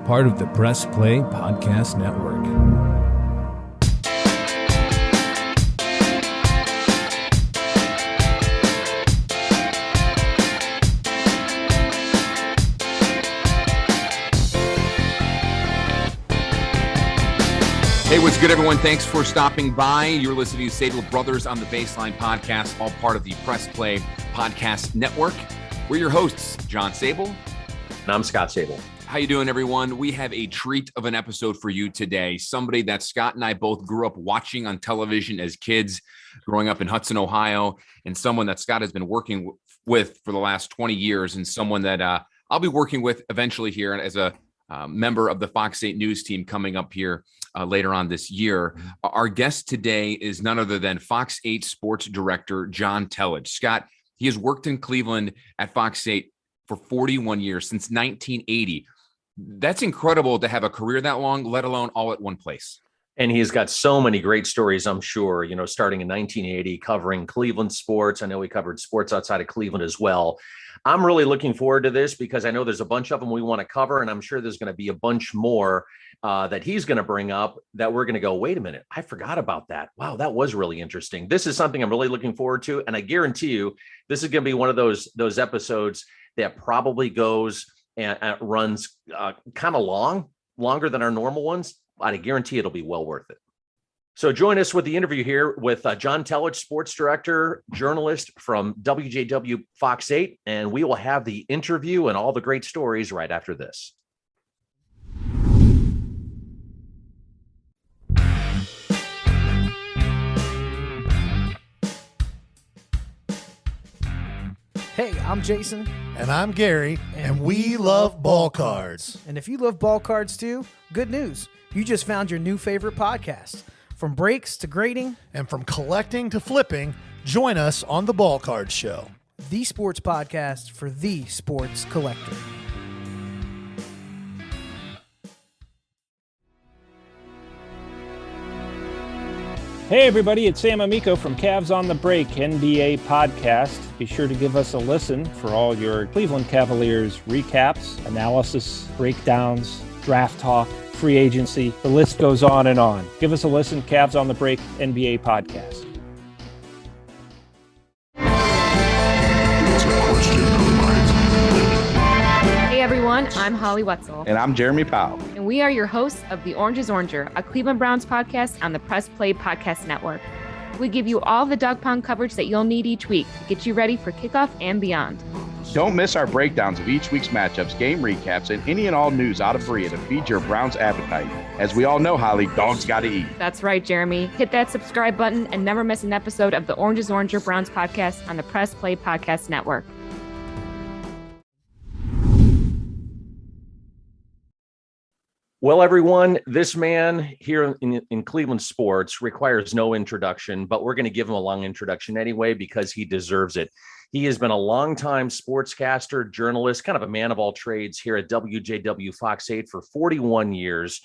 part of the Press Play Podcast Network. Hey, what's good, everyone? Thanks for stopping by. You're listening to Sabol Brothers on the Baseline Podcast, all part of the Press Play Podcast Network. We're your hosts, John Sabol. And I'm Scott Sabol. How you doing, everyone? We have a treat of an episode for you today. Somebody that Scott and I both grew up watching on television as kids, growing up in Hudson, Ohio, and someone that Scott has been working with for the last 20 years, and someone that I'll be working with eventually here as a member of the Fox 8 News team coming up here later on this year. Our guest today is none other than Fox 8 Sports Director John Telich. Scott, he has worked in Cleveland at Fox 8 for 41 years, since 1980. That's incredible to have a career that long, let alone all at one place. And he's got so many great stories, I'm sure, starting in 1980, covering Cleveland sports. I know he covered sports outside of Cleveland as well. I'm really looking forward to this because I know there's a bunch of them we want to cover, and I'm sure there's going to be a bunch more that he's going to bring up that we're going to go, wait a minute, I forgot about that. Wow, that was really interesting. This is something I'm really looking forward to, and I guarantee you this is going to be one of those episodes that probably goes and runs kind of longer than our normal ones, but I guarantee it'll be well worth it. So join us with the interview here with John Telich, sports director, journalist from WJW Fox 8, and we will have the interview and all the great stories right after this. Hey, I'm Jason. And I'm Gary, and we love ball cards. And if you love ball cards too, good news. You just found your new favorite podcast. From breaks to grading. And from collecting to flipping, join us on the Ball Card Show. The sports podcast for the sports collector. Hey everybody, it's Sam Amico from Cavs on the Break NBA podcast. Be sure to give us a listen for all your Cleveland Cavaliers recaps, analysis, breakdowns, draft talk, free agency. The list goes on and on. Give us a listen, Cavs on the Break NBA podcast. Hey everyone, I'm Holly Wetzel. And I'm Jeremy Powell. And we are your hosts of The Orange is Oranger, a Cleveland Browns podcast on the Press Play Podcast Network. We give you all the dog pound coverage that you'll need each week to get you ready for kickoff and beyond. Don't miss our breakdowns of each week's matchups, game recaps, and any and all news out of Berea to feed your Browns appetite. As we all know, Holly, dogs got to eat. That's right, Jeremy. Hit that subscribe button and never miss an episode of The Orange is Oranger Browns podcast on the Press Play Podcast Network. Well, everyone, this man here in Cleveland sports requires no introduction, but we're going to give him a long introduction anyway because he deserves it. He has been a longtime sportscaster, journalist, kind of a man of all trades here at WJW Fox 8 for 41 years.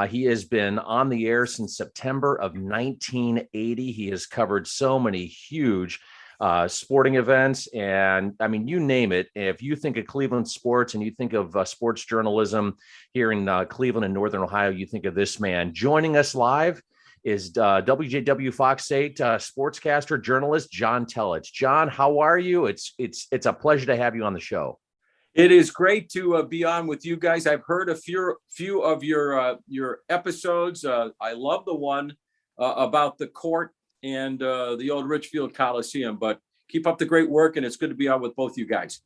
He has been on the air since September of 1980. He has covered so many huge sporting events. And I mean, you name it. If you think of Cleveland sports and you think of sports journalism here in Cleveland and Northern Ohio, you think of this man. Joining us live is WJW Fox 8 sportscaster, journalist John Telich. John, how are you? It's a pleasure to have you on the show. It is great to be on with you guys. I've heard a few of your episodes. I love the one about the court and the old Richfield Coliseum, but keep up the great work, and it's good to be on with both you guys.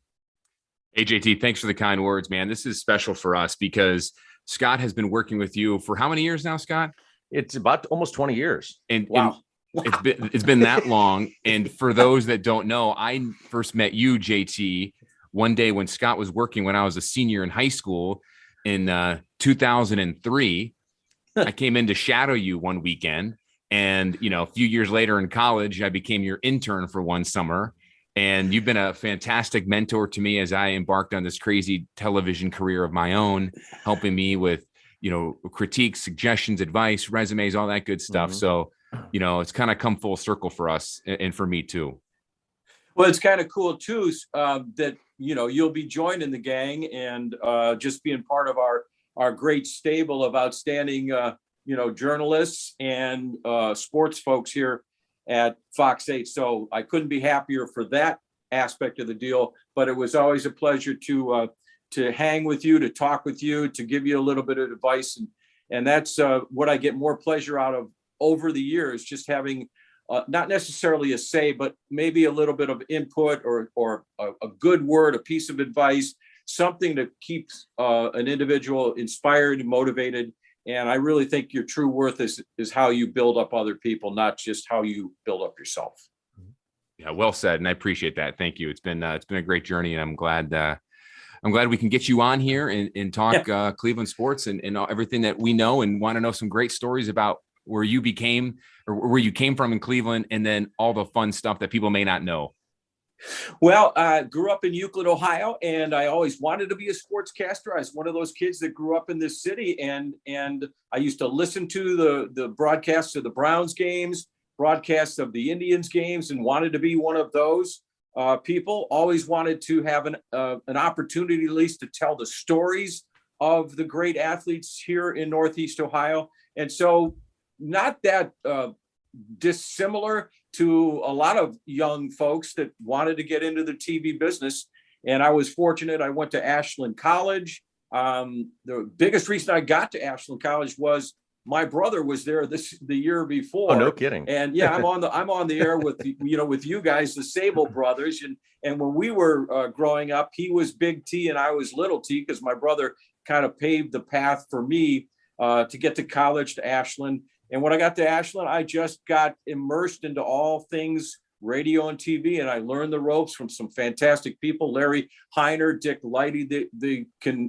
Hey, JT, thanks for the kind words, man. This is special for us because Scott has been working with you for how many years now, Scott? It's about almost 20 years. And, wow. and it's been that long. And for those that don't know, I first met you, JT, one day when Scott was working when I was a senior in high school in 2003. I came in to shadow you one weekend. And, a few years later in college, I became your intern for one summer. And you've been a fantastic mentor to me as I embarked on this crazy television career of my own, helping me with, critiques, suggestions, advice, resumes, all that good stuff. Mm-hmm. So, it's kind of come full circle for us and for me too. Well, it's kind of cool too, that, you'll be joining the gang and just being part of our our great stable of outstanding, journalists and sports folks here at Fox 8. So I couldn't be happier for that aspect of the deal, but it was always a pleasure to hang with you, to talk with you, to give you a little bit of advice. And that's what I get more pleasure out of over the years, just having not necessarily a say, but maybe a little bit of input or a good word, a piece of advice, something that keeps an individual inspired and motivated. And I really think your true worth is how you build up other people, not just how you build up yourself. Yeah, well said. And I appreciate that. Thank you. It's been a great journey, and I'm glad we can get you on here and talk Cleveland sports and everything that we know, and want to know some great stories about where you came from in Cleveland, and then all the fun stuff that people may not know. Well, I grew up in Euclid, Ohio, and I always wanted to be a sportscaster. I was one of those kids that grew up in this city, and I used to listen to the broadcasts of the Browns games, broadcasts of the Indians games, and wanted to be one of those people. Always wanted to have an opportunity at least to tell the stories of the great athletes here in Northeast Ohio. And so not that dissimilar to a lot of young folks that wanted to get into the TV business. And I was fortunate. I went to Ashland College. The biggest reason I got to Ashland College was my brother was there the year before. Oh, no kidding. And yeah, I'm on the air with with you guys, the Sabol Brothers. And when we were growing up, he was Big T and I was Little T, because my brother kind of paved the path for me to get to college, to Ashland. And when I got to Ashland, I just got immersed into all things radio and TV, and I learned the ropes from some fantastic people, Larry Heiner, Dick Lighty.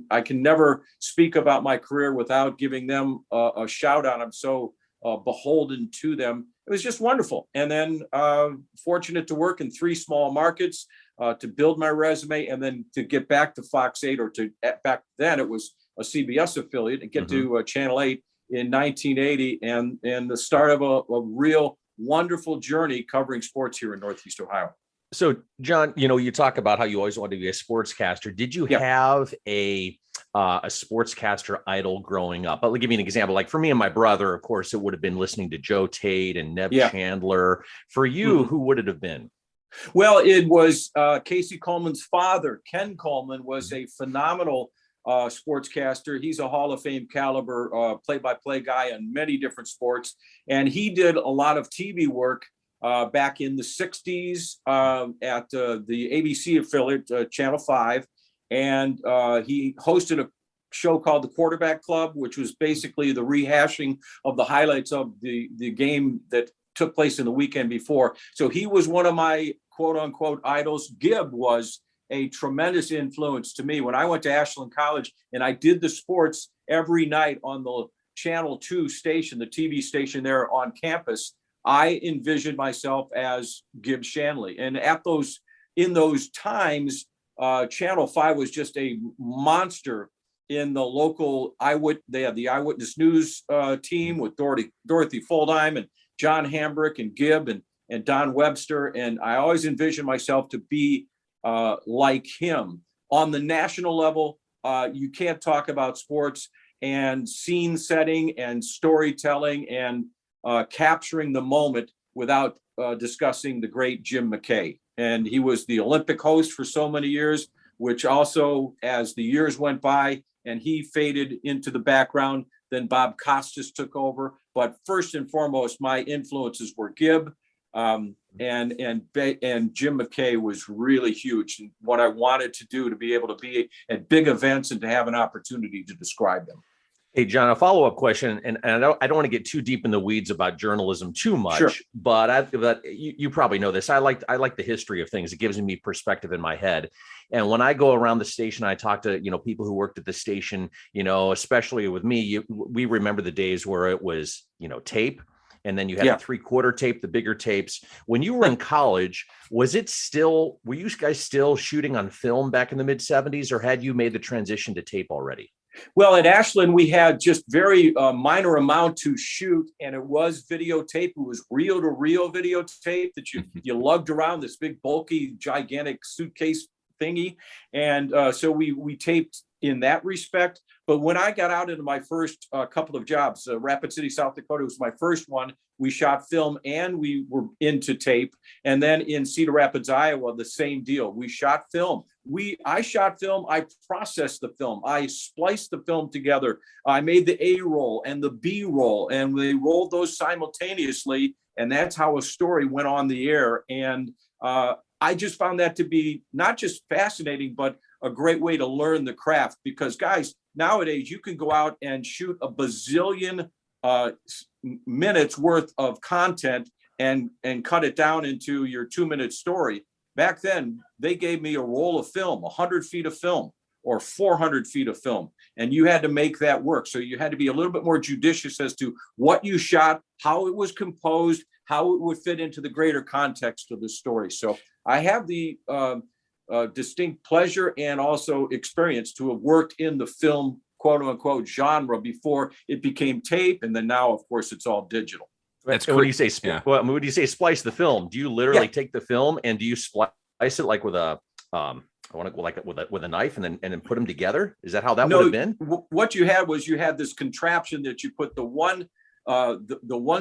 I can never speak about my career without giving them a shout out. I'm so beholden to them. It was just wonderful. And then fortunate to work in 3 small markets, to build my resume, and then to get back to Fox 8, or back then it was a CBS affiliate, and get to Channel 8 in 1980, and the start of a real wonderful journey covering sports here in Northeast Ohio. So, John, you talk about how you always wanted to be a sportscaster. Did you have a sportscaster idol growing up? I'll give you an example. Like for me and my brother, of course, it would have been listening to Joe Tate and Neb Chandler. For you, who would it have been? Well, it was Casey Coleman's father. Ken Coleman was a phenomenal sportscaster. He's a Hall of Fame caliber play-by-play guy on many different sports. And he did a lot of TV work back in the 60s at the ABC affiliate, Channel 5. And he hosted a show called The Quarterback Club, which was basically the rehashing of the highlights of the game that took place in the weekend before. So he was one of my quote unquote idols. Gibb was a tremendous influence to me. When I went to Ashland College and I did the sports every night on the Channel 2 station, the TV station there on campus, I envisioned myself as Gibb Shanley. And in those times, Channel 5 was just a monster in the local they had the Eyewitness News team with Dorothy Fuldheim and John Hambrick and Gibb and Don Webster. And I always envisioned myself to be like him. On the national level, you can't talk about sports and scene setting and storytelling and capturing the moment without discussing the great Jim McKay. And he was the Olympic host for so many years, which also, as the years went by and he faded into the background, then Bob Costas took over. But first and foremost, my influences were Gibb, and Jim McKay was really huge. And what I wanted to do to be able to be at big events and to have an opportunity to describe them. Hey, John, a follow-up question, and I don't want to get too deep in the weeds about journalism too much, sure, but you probably know this. I like the history of things. It gives me perspective in my head. And when I go around the station, I talk to, people who worked at the station, especially with me, we remember the days where it was, tape. And then you had the 3/4 tape, the bigger tapes. When you were in college, were you guys still shooting on film back in the mid-70s, or had you made the transition to tape already? Well, at Ashland, we had just very minor amount to shoot, and it was videotape. It was reel-to-reel videotape that you lugged around, this big, bulky, gigantic suitcase thingy. And so we taped in that respect. But when I got out into my first couple of jobs, Rapid City, South Dakota was my first one. We shot film and we were into tape. And then in Cedar Rapids, Iowa, the same deal. We shot film. I shot film. I processed the film. I spliced the film together. I made the A roll and the B roll, and they rolled those simultaneously. And that's how a story went on the air. And I just found that to be not just fascinating, but a great way to learn the craft, because guys, nowadays you can go out and shoot a bazillion minutes worth of content and cut it down into your 2-minute story. Back then, they gave me a roll of film, 100 feet of film or 400 feet of film, and you had to make that work. So you had to be a little bit more judicious as to what you shot, how it was composed, how it would fit into the greater context of the story. So I have the distinct pleasure and also experience to have worked in the film, quote unquote, genre before it became tape. And then now, of course, it's all digital. That's when you say, when you say splice the film, do you literally take the film and do you splice it like with a, with a knife and then put them together? Is that how that would have been? What you had was you had this contraption that you put the one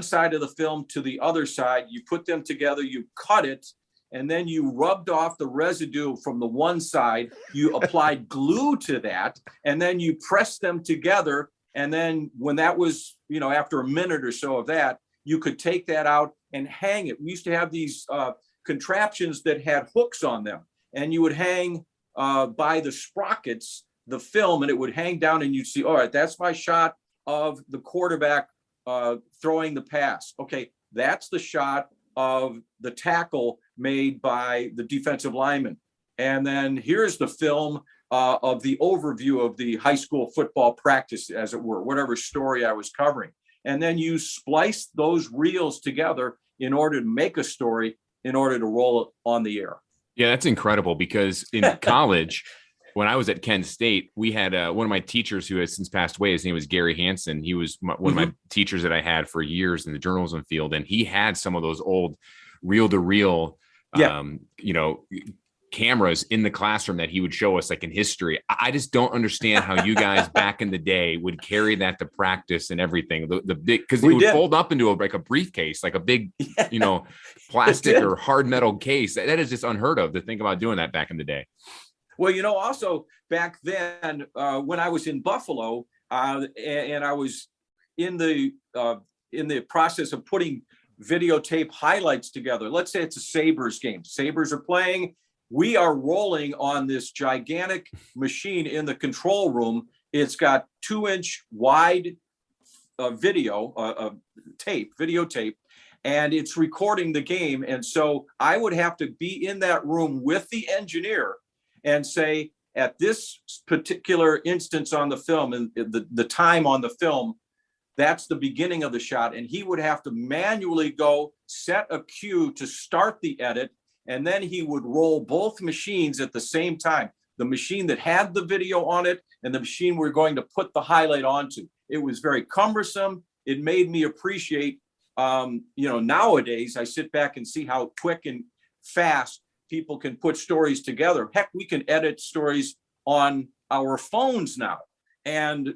side of the film to the other side, you put them together, you cut it, and then you rubbed off the residue from the one side, you applied glue to that, and then you pressed them together. And then when that was, after a minute or so of that, you could take that out and hang it. We used to have these contraptions that had hooks on them, and you would hang by the sprockets the film, and it would hang down, and you'd see, all right, that's my shot of the quarterback throwing the pass. Okay, that's the shot of the tackle made by the defensive lineman. And then here's the film of the overview of the high school football practice, as it were, whatever story I was covering. And then you splice those reels together in order to make a story, in order to roll it on the air. Yeah, that's incredible, because in college, when I was at Kent State, we had one of my teachers who has since passed away. His name was Gary Hansen. He was one of my teachers that I had for years in the journalism field. And he had some of those old reel-to-reel, cameras in the classroom that he would show us, like in history. I just don't understand how you guys back in the day would carry that to practice and everything. The big, because it would fold up into a briefcase, like a big, plastic or hard metal case. That is just unheard of to think about doing that back in the day. Well, also back then when I was in Buffalo and I was in the process of putting videotape highlights together. Let's say it's a Sabres game. Sabres are playing. We are rolling on this gigantic machine in the control room. It's got 2-inch wide videotape, and it's recording the game. And so I would have to be in that room with the engineer and say, at this particular instance on the film and the time on the film, that's the beginning of the shot. And he would have to manually go set a cue to start the edit. And then he would roll both machines at the same time, the machine that had the video on it and the machine we're going to put the highlight onto. It was very cumbersome. It made me appreciate, nowadays I sit back and see how quick and fast people can put stories together. Heck, we can edit stories on our phones now. And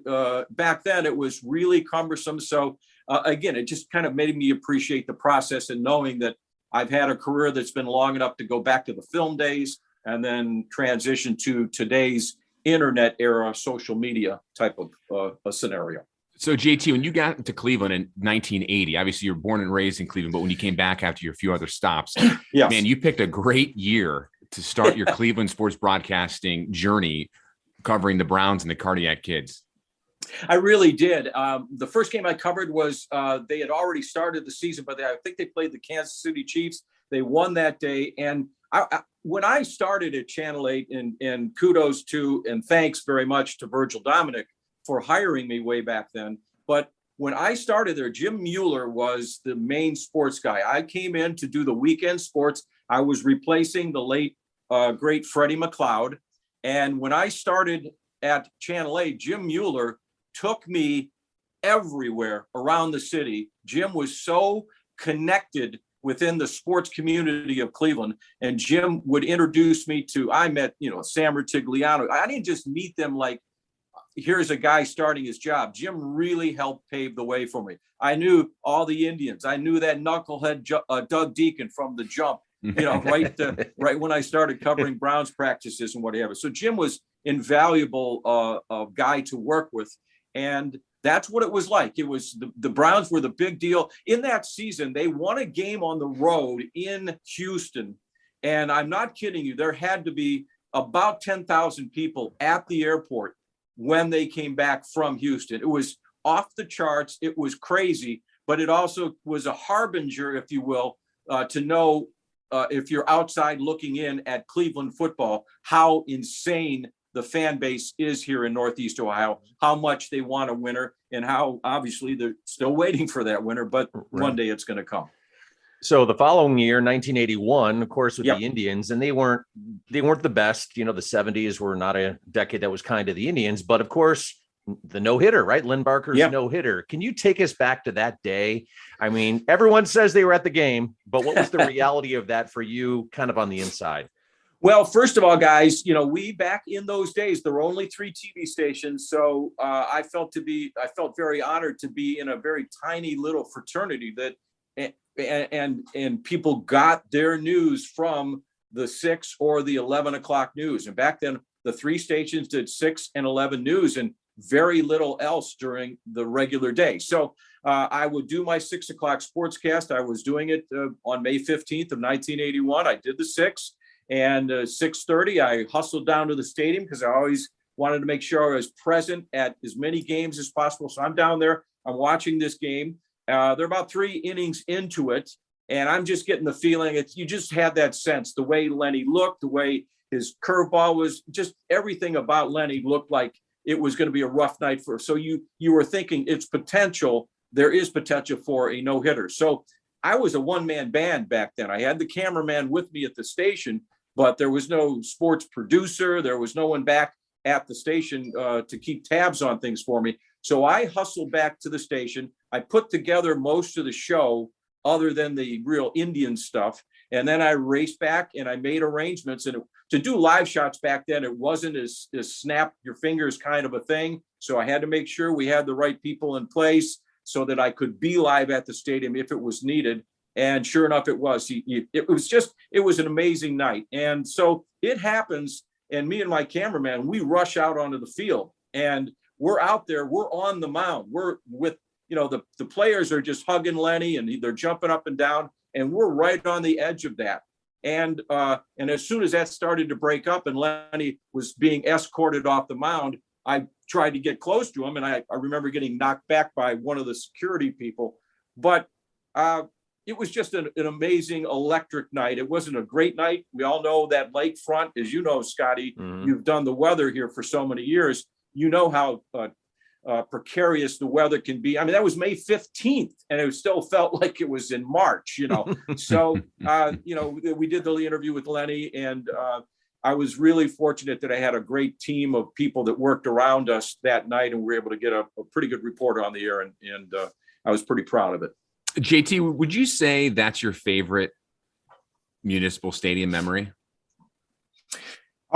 back then it was really cumbersome. So again, it just kind of made me appreciate the process, and knowing that I've had a career that's been long enough to go back to the film days and then transition to today's internet era, social media type of a scenario. So JT, when you got to Cleveland in 1980, obviously you're born and raised in Cleveland, but when you came back after your few other stops, man, you picked a great year to start your Cleveland sports broadcasting journey, covering the Browns and the Cardiac Kids. I really did. The first game I covered was they had already started the season, but I think they played the Kansas City Chiefs. They won that day. And when I started at Channel 8, and kudos to and thanks very much to Virgil Dominic for hiring me way back then. But when I started there, Jim Mueller was the main sports guy. I came in to do the weekend sports. I was replacing the late, great Freddie McLeod. And when I started at Channel 8, Jim Mueller took me everywhere around the city. Jim was so connected within the sports community of Cleveland. And Jim would introduce me to, I met, Sam Rutigliano. I didn't just meet them like here's a guy starting his job. Jim really helped pave the way for me. I knew all the Indians. I knew that knucklehead Doug Deacon from the jump, right when I started covering Browns practices and whatever. So Jim was invaluable guy to work with. And that's what it was like. It was the Browns were the big deal. In that season, they won a game on the road in Houston. And I'm not kidding you. There had to be about 10,000 people at the airport when they came back from Houston. It was off the charts. It was crazy, but it also was a harbinger, if you will, to know if you're outside looking in at Cleveland football, how insane the fan base is here in Northeast Ohio, how much they want a winner, and how obviously they're still waiting for that winner, but one day it's going to come. So the following year, 1981, of course, with the Indians, and they weren't the best. The 70s were not a decade that was kind to the Indians, but of course, the no-hitter, right? Lynn Barker's no-hitter. Can you take us back to that day? I mean, everyone says they were at the game, but what was the reality of that for you kind of on the inside? Well, first of all, guys, we back in those days, there were only 3 TV stations. So I felt very honored to be in a very tiny little fraternity that and people got their news from the 6 or the 11 o'clock news. And back then, the 3 stations did 6 and 11 news and very little else during the regular day. So I would do my 6 o'clock sportscast. I was doing it on May 15th of 1981. I did the 6, and 6:30, I hustled down to the stadium because I always wanted to make sure I was present at as many games as possible. So I'm down there. I'm watching this game. They're about 3 innings into it, and I'm just getting the feeling you just had that sense, the way Lenny looked, the way his curveball was, just everything about Lenny looked like it was going to be a rough night for. So you were thinking there is potential for a no-hitter. So I was a one-man band back then. I had the cameraman with me at the station, but there was no sports producer. There was no one back at the station to keep tabs on things for me. So I hustled back to the station. I put together most of the show other than the real Indian stuff. And then I raced back and I made arrangements. And to do live shots back then, it wasn't as snap your fingers kind of a thing. So I had to make sure we had the right people in place so that I could be live at the stadium if it was needed. And sure enough, it was. It was an amazing night. And so it happens. And me and my cameraman, we rush out onto the field and we're out there. We're on the mound. We're with, the players are just hugging Lenny and they're jumping up and down. And we're right on the edge of that. And as soon as that started to break up and Lenny was being escorted off the mound, I tried to get close to him. And I remember getting knocked back by one of the security people. But it was just an amazing electric night. It wasn't a great night. We all know that lakefront, as you know, Scotty, you've done the weather here for so many years. You know how precarious the weather can be. I mean, that was May 15th and it still felt like it was in March, So, we did the interview with Lenny and I was really fortunate that I had a great team of people that worked around us that night and we were able to get a pretty good reporter on the air. And I was pretty proud of it. JT, would you say that's your favorite municipal stadium memory?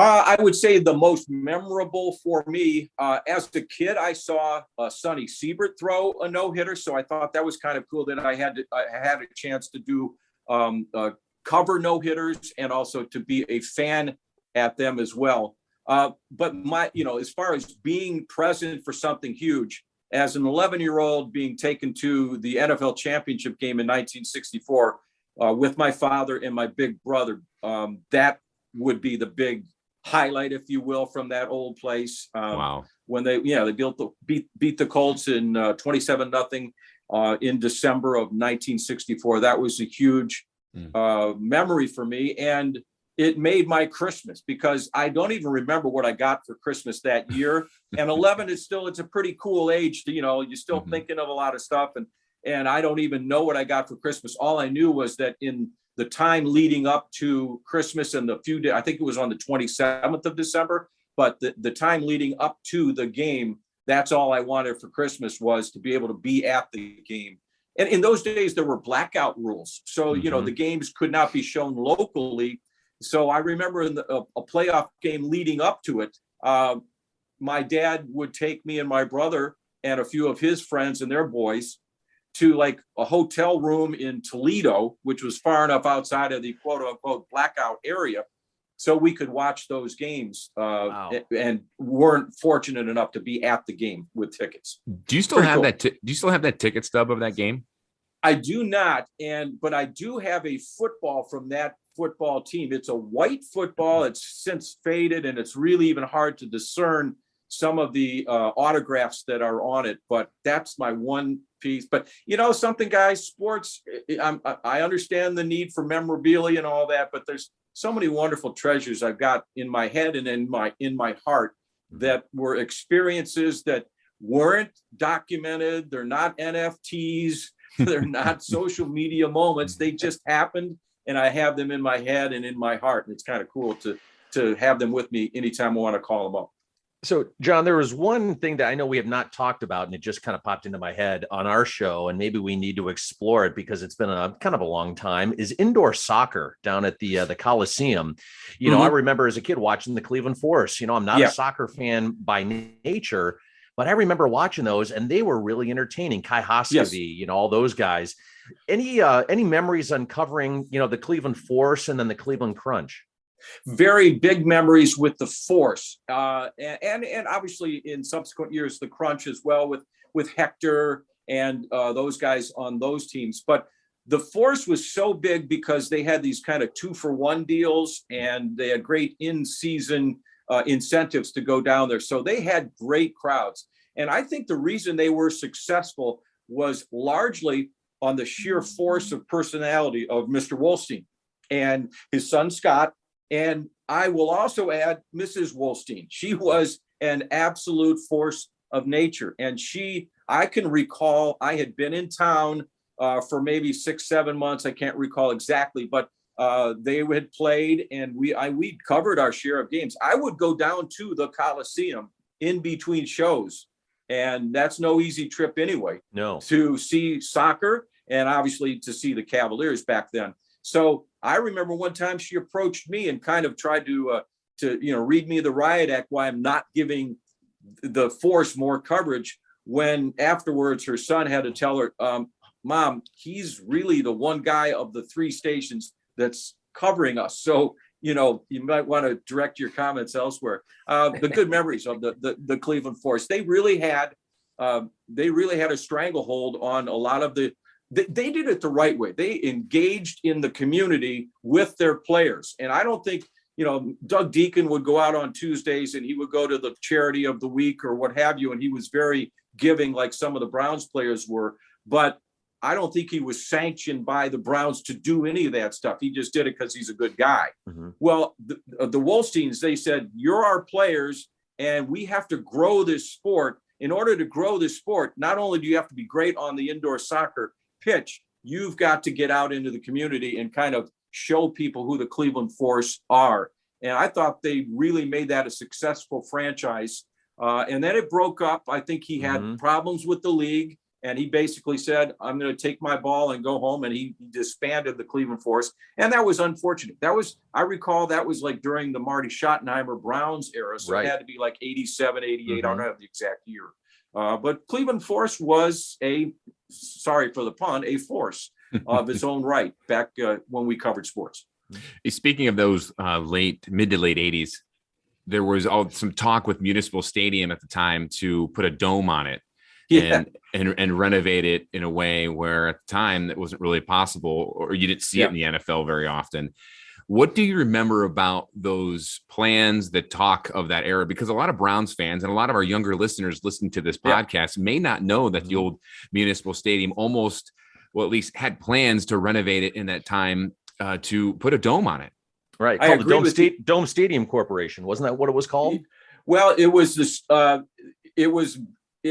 I would say the most memorable for me, as a kid, I saw Sonny Siebert throw a no-hitter. So I thought that was kind of cool that I had a chance to do cover no-hitters and also to be a fan at them as well. But as far as being present for something huge, as an 11-year-old being taken to the NFL championship game in 1964 with my father and my big brother, that would be the big highlight, if you will, from that old place. Wow. When they beat the Colts in 27-0 in December of 1964. That was a huge memory for me. And it made my Christmas because I don't even remember what I got for Christmas that year. And 11 it's a pretty cool age to, you're still thinking of a lot of stuff. And I don't even know what I got for Christmas. All I knew was that in the time leading up to Christmas and the few days, I think it was on the 27th of December, but the time leading up to the game, that's all I wanted for Christmas was to be able to be at the game. And in those days, there were blackout rules. So, the games could not be shown locally. So I remember in a playoff game leading up to it, my dad would take me and my brother and a few of his friends and their boys to like a hotel room in Toledo, which was far enough outside of the quote unquote blackout area, so we could watch those games, and weren't fortunate enough to be at the game with tickets. Do you still have that? Do you still have that ticket stub of that game? I do not, but I do have a football from that football team. It's a white football. It's since faded, and it's really even hard to discern some of the autographs that are on it. But that's my one piece. But something, guys, sports. I understand the need for memorabilia and all that, but there's so many wonderful treasures I've got in my head and in my heart that were experiences that weren't documented. They're not NFTs. They're not social media moments. They just happened, and I have them in my head and in my heart. And it's kind of cool to have them with me anytime I want to call them up. So, John, there was one thing that I know we have not talked about, and it just kind of popped into my head on our show, and maybe we need to explore it because it's been a kind of a long time, is indoor soccer down at the Coliseum. I remember as a kid watching the Cleveland Force. I'm not a soccer fan by nature, but I remember watching those, and they were really entertaining. Kai Hoskevy, all those guys. Any memories uncovering, the Cleveland Force and then the Cleveland Crunch? Very big memories with the Force, and obviously in subsequent years the Crunch as well with Hector and those guys on those teams. But the Force was so big because they had these kind of 2-for-1 deals, and they had great in-season incentives to go down there. So they had great crowds, and I think the reason they were successful was largely on the sheer force of personality of Mr. Wolstein and his son Scott. And I will also add Mrs. Wolstein. She was an absolute force of nature. And I can recall, I had been in town for maybe 6-7 months. I can't recall exactly, but they had played, and we covered our share of games. I would go down to the Coliseum in between shows, and that's no easy trip anyway. No. To see soccer and obviously to see the Cavaliers back then. So I remember one time she approached me and kind of tried to read me the riot act why I'm not giving the Force more coverage, when afterwards her son had to tell her, Mom, he's really the one guy of the 3 stations that's covering us. So, you might want to direct your comments elsewhere. The good memories of the Cleveland Force. They really had a stranglehold on a lot of they did it the right way. They engaged in the community with their players. And I don't think, Doug Deacon would go out on Tuesdays and he would go to the charity of the week or what have you. And he was very giving, like some of the Browns players were. But I don't think he was sanctioned by the Browns to do any of that stuff. He just did it because he's a good guy. Mm-hmm. Well, the Wolsteins, they said, you're our players and we have to grow this sport. In order to grow this sport, not only do you have to be great on the indoor soccer pitch, you've got to get out into the community and kind of show people who the Cleveland Force are. And I thought they really made that a successful franchise. And then it broke up. I think he had problems with the league, and he basically said, I'm going to take my ball and go home. And he disbanded the Cleveland Force. And that was unfortunate. I recall that was like during the Marty Schottenheimer Browns era. So It had to be like 87, 88. I don't have the exact year. But Cleveland Force was sorry for the pun, a force of its own right back when we covered sports. Speaking of those mid to late 80s, there was some talk with Municipal Stadium at the time to put a dome on it and renovate it in a way where at the time that wasn't really possible, or you didn't see it in the NFL very often. What do you remember about those plans, the talk of that era? Because a lot of Browns fans and a lot of our younger listeners listening to this podcast may not know that the old Municipal Stadium almost, well, at least had plans to renovate it in that time to put a dome on it. Right. Called the Dome Stadium Corporation. Wasn't that what it was called? Well, it was this. It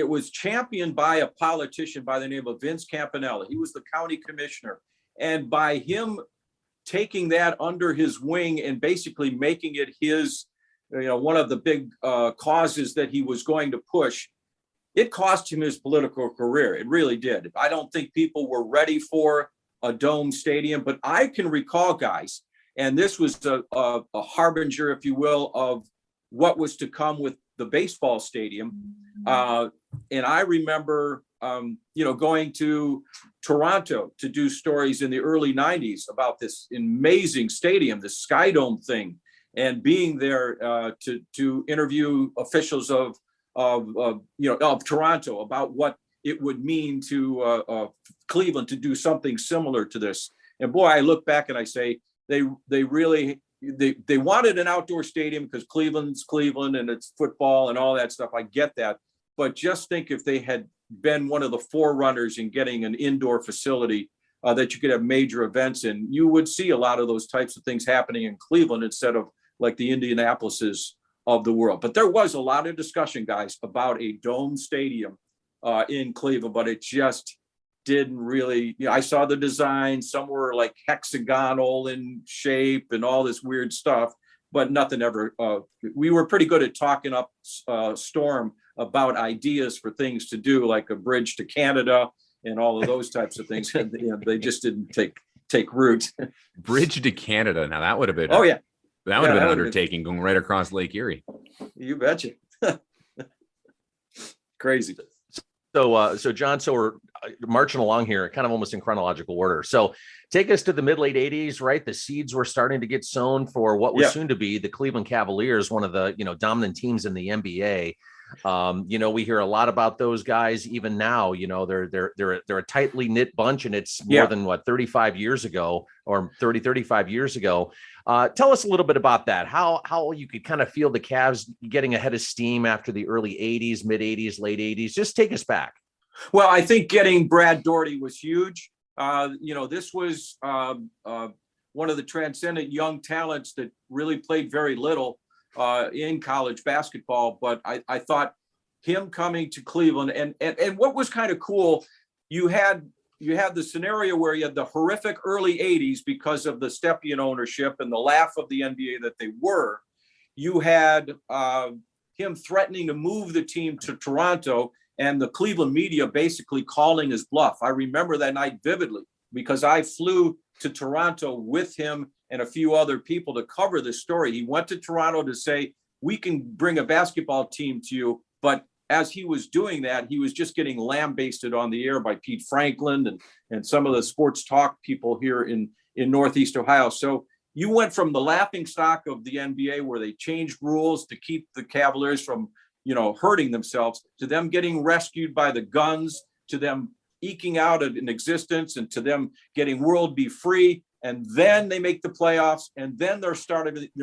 was championed by a politician by the name of Vince Campanella. He was the county commissioner, and by him taking that under his wing and basically making it his, one of the big causes that he was going to push, it cost him his political career. It really did. I don't think people were ready for a dome stadium, but I can recall, guys, and this was a harbinger, if you will, of what was to come with the baseball stadium. And I remember, going to Toronto to do stories in the early 90s about this amazing stadium, the Sky Dome thing, and being there to interview officials of Toronto about what it would mean to Cleveland to do something similar to this. And boy, I look back and I say they really wanted an outdoor stadium because Cleveland's Cleveland and it's football and all that stuff. I get that, but just think if they had been one of the forerunners in getting an indoor facility that you could have major events in, you would see a lot of those types of things happening in Cleveland instead of like the Indianapolises of the world. But there was a lot of discussion, guys, about a dome stadium in Cleveland, but it just didn't really, I saw the design, some were like hexagonal in shape and all this weird stuff, but nothing ever, we were pretty good at talking up storm about ideas for things to do, like a bridge to Canada and all of those types of things. And they just didn't take root. Bridge to Canada. Now that would have been, that would have been an undertaking going right across Lake Erie. You betcha. Crazy. So John, we're marching along here, kind of almost in chronological order. So take us to the mid-late 80s, right? The seeds were starting to get sown for what was soon to be the Cleveland Cavaliers, one of the, dominant teams in the NBA. We hear a lot about those guys even now. They're a tightly knit bunch, and it's more than 35 years ago or 35 years ago. Tell us a little bit about that. How you could kind of feel the Cavs getting ahead of steam after the early 80s, mid 80s, late 80s. Just take us back. Well, I think getting Brad Daugherty was huge. This was one of the transcendent young talents that really played very little in college basketball, but I thought him coming to Cleveland and what was kind of cool, you had the scenario where you had the horrific early 80s because of the Stepien ownership and the laugh of the NBA that they were. You had him threatening to move the team to Toronto and the Cleveland media basically calling his bluff. I remember that night vividly because I flew to Toronto with him and a few other people to cover this story. He went to Toronto to say, we can bring a basketball team to you. But as he was doing that, he was just getting lambasted on the air by Pete Franklin and some of the sports talk people here in Northeast Ohio. So you went from the laughingstock of the NBA where they changed rules to keep the Cavaliers from, hurting themselves, to them getting rescued by the guns, to them eking out an existence, and to them getting World Be Free. And then they make the playoffs, and then they're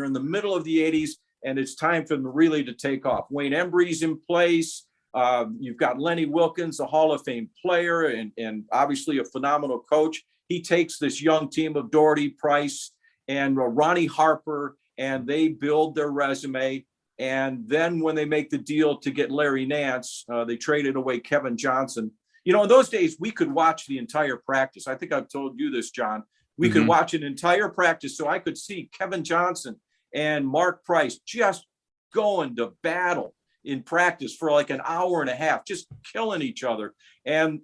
in the middle of the 80s, and it's time for them really to take off. Wayne Embry's in place. You've got Lenny Wilkins, a Hall of Fame player, and obviously a phenomenal coach. He takes this young team of Daugherty, Price, and Ronnie Harper, and they build their resume. And then when they make the deal to get Larry Nance, they traded away Kevin Johnson. In those days, we could watch the entire practice. I think I've told you this, John. We could watch an entire practice, so I could see Kevin Johnson and Mark Price just going to battle in practice for like an hour and a half, just killing each other, and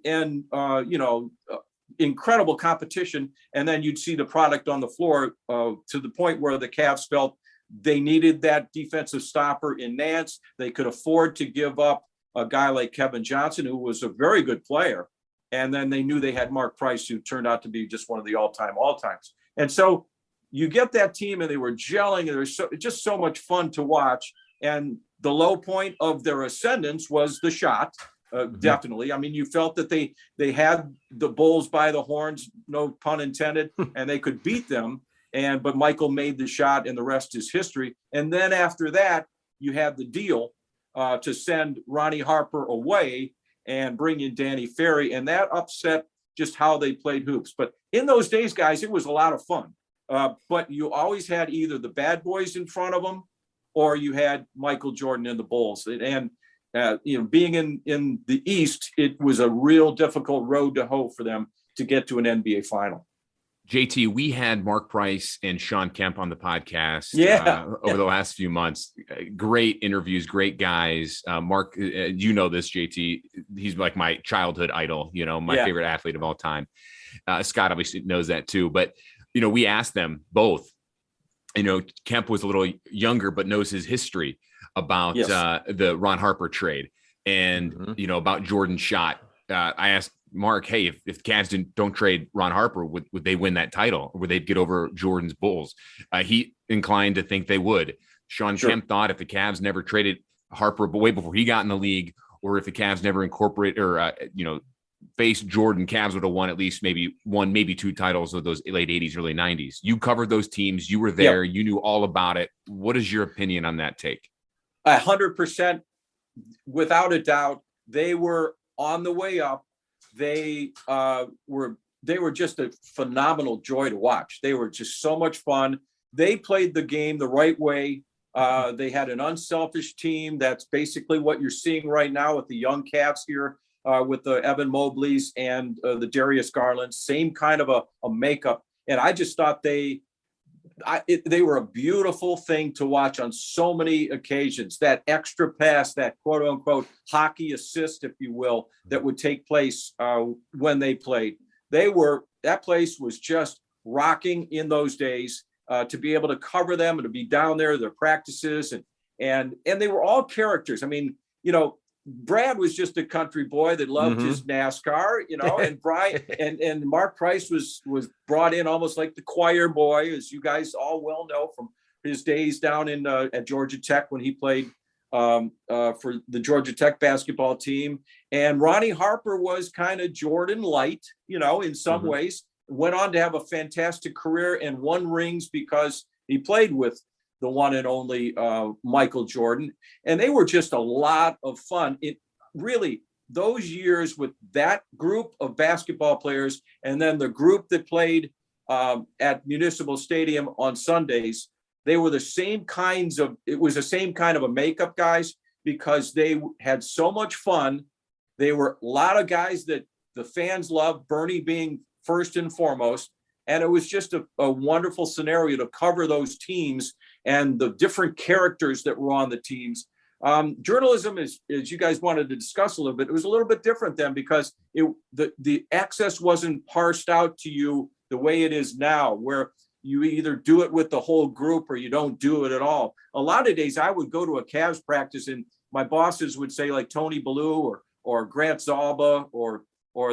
incredible competition. And then you'd see the product on the floor to the point where the Cavs felt they needed that defensive stopper in Nance. They could afford to give up a guy like Kevin Johnson, who was a very good player. And then they knew they had Mark Price, who turned out to be just one of the all-times. And so you get that team, and they were gelling, and it was just so much fun to watch. And the low point of their ascendance was the shot, definitely. I mean, you felt that they had the bulls by the horns, no pun intended, and they could beat them. But Michael made the shot, and the rest is history. And then after that, you had the deal to send Ronnie Harper away and bring in Danny Ferry, and that upset just how they played hoops. But in those days, guys, it was a lot of fun. But you always had either the bad boys in front of them, or you had Michael Jordan and the Bulls. And being in the East, it was a real difficult road to hoe for them to get to an NBA final. JT, we had Mark Price and Sean Kemp on the podcast over the last few months. Great interviews, great guys. Mark, you know this, JT. He's like my childhood idol, my favorite athlete of all time. Scott obviously knows that too. But, we asked them both. Kemp was a little younger, but knows his history. about Yes. the Ron Harper trade and, about Jordan Schott. I asked Mark, hey, if the Cavs don't trade Ron Harper, would they win that title? Or would they get over Jordan's Bulls? He inclined to think they would. Sean Kemp thought if the Cavs never traded Harper, but way before he got in the league, or if the Cavs never incorporate or, faced Jordan, Cavs would have won at least maybe one, maybe two titles of those late 80s, early 90s. You covered those teams. You were there. You knew all about it. What is your opinion on that take? 100%, without a doubt. They were on the way up. They were just a phenomenal joy to watch. They were just so much fun. They played the game the right way. They had an unselfish team. That's basically what you're seeing right now with the young Cavs here, with the Evan Mobleys and the Darius Garlands. Same kind of a makeup. And I just thought they were a beautiful thing to watch on so many occasions. That extra pass, that quote unquote hockey assist, if you will, that would take place when they played. That place was just rocking in those days. To be able to cover them and to be down there, their practices, and they were all characters. I mean, Brad was just a country boy that loved his NASCAR, and Brian and Mark Price was brought in almost like the choir boy, as you guys all well know from his days down in at Georgia Tech when he played for the Georgia Tech basketball team. And Ronnie Harper was kind of Jordan light, in some ways. Went on to have a fantastic career and won rings because he played with the one and only Michael Jordan. And they were just a lot of fun. It really, those years with that group of basketball players, and then the group that played at Municipal Stadium on Sundays, it was the same kind of a makeup, guys, because they had so much fun. They were a lot of guys that the fans loved, Bernie being first and foremost. And it was just a wonderful scenario to cover those teams and the different characters that were on the teams. Journalism, as you guys wanted to discuss a little bit, it was a little bit different then because the access wasn't parsed out to you the way it is now, where you either do it with the whole group or you don't do it at all. A lot of days I would go to a Cavs practice and my bosses would say, like Tony Ballou or Grant Zalba or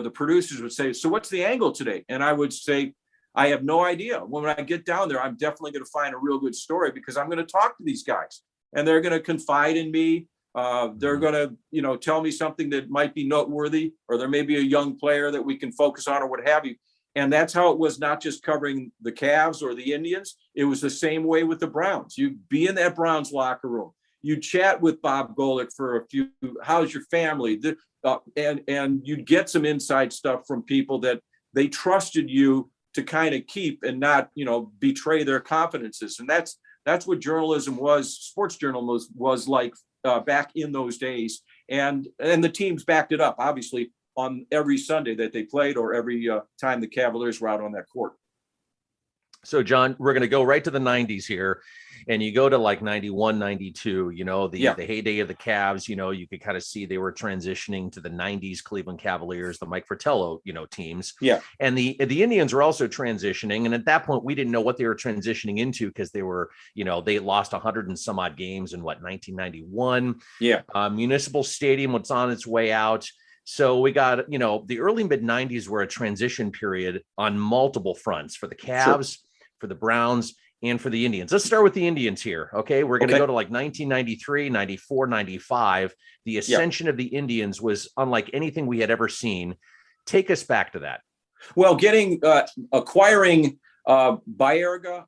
the producers would say, so what's the angle today? And I would say, I have no idea. When I get down there, I'm definitely going to find a real good story because I'm going to talk to these guys and they're going to confide in me. They're going to, tell me something that might be noteworthy, or there may be a young player that we can focus on or what have you. And that's how it was, not just covering the Cavs or the Indians. It was the same way with the Browns. You'd be in that Browns locker room. You'd chat with Bob Golick for a few, how's your family? And you'd get some inside stuff from people that they trusted you to kind of keep and not, betray their confidences. And that's what journalism was, sports journalism was like back in those days. And the teams backed it up, obviously, on every Sunday that they played or every time the Cavaliers were out on that court. So, John, we're going to go right to the 90s here. And you go to like 91, 92, the heyday of the Cavs, you could kind of see they were transitioning to the 90s Cleveland Cavaliers, the Mike Fratello, teams. Yeah. And the Indians were also transitioning. And at that point, we didn't know what they were transitioning into because they were, they lost 100 and some odd games in 1991. Yeah. Municipal Stadium was on its way out. So we got, the early mid 90s were a transition period on multiple fronts for the Cavs, for the Browns, and for the Indians. Let's start with the Indians here. Okay. We're going to go to like 1993, 94, 95. The ascension of the Indians was unlike anything we had ever seen. Take us back to that. Well, acquiring Baerga,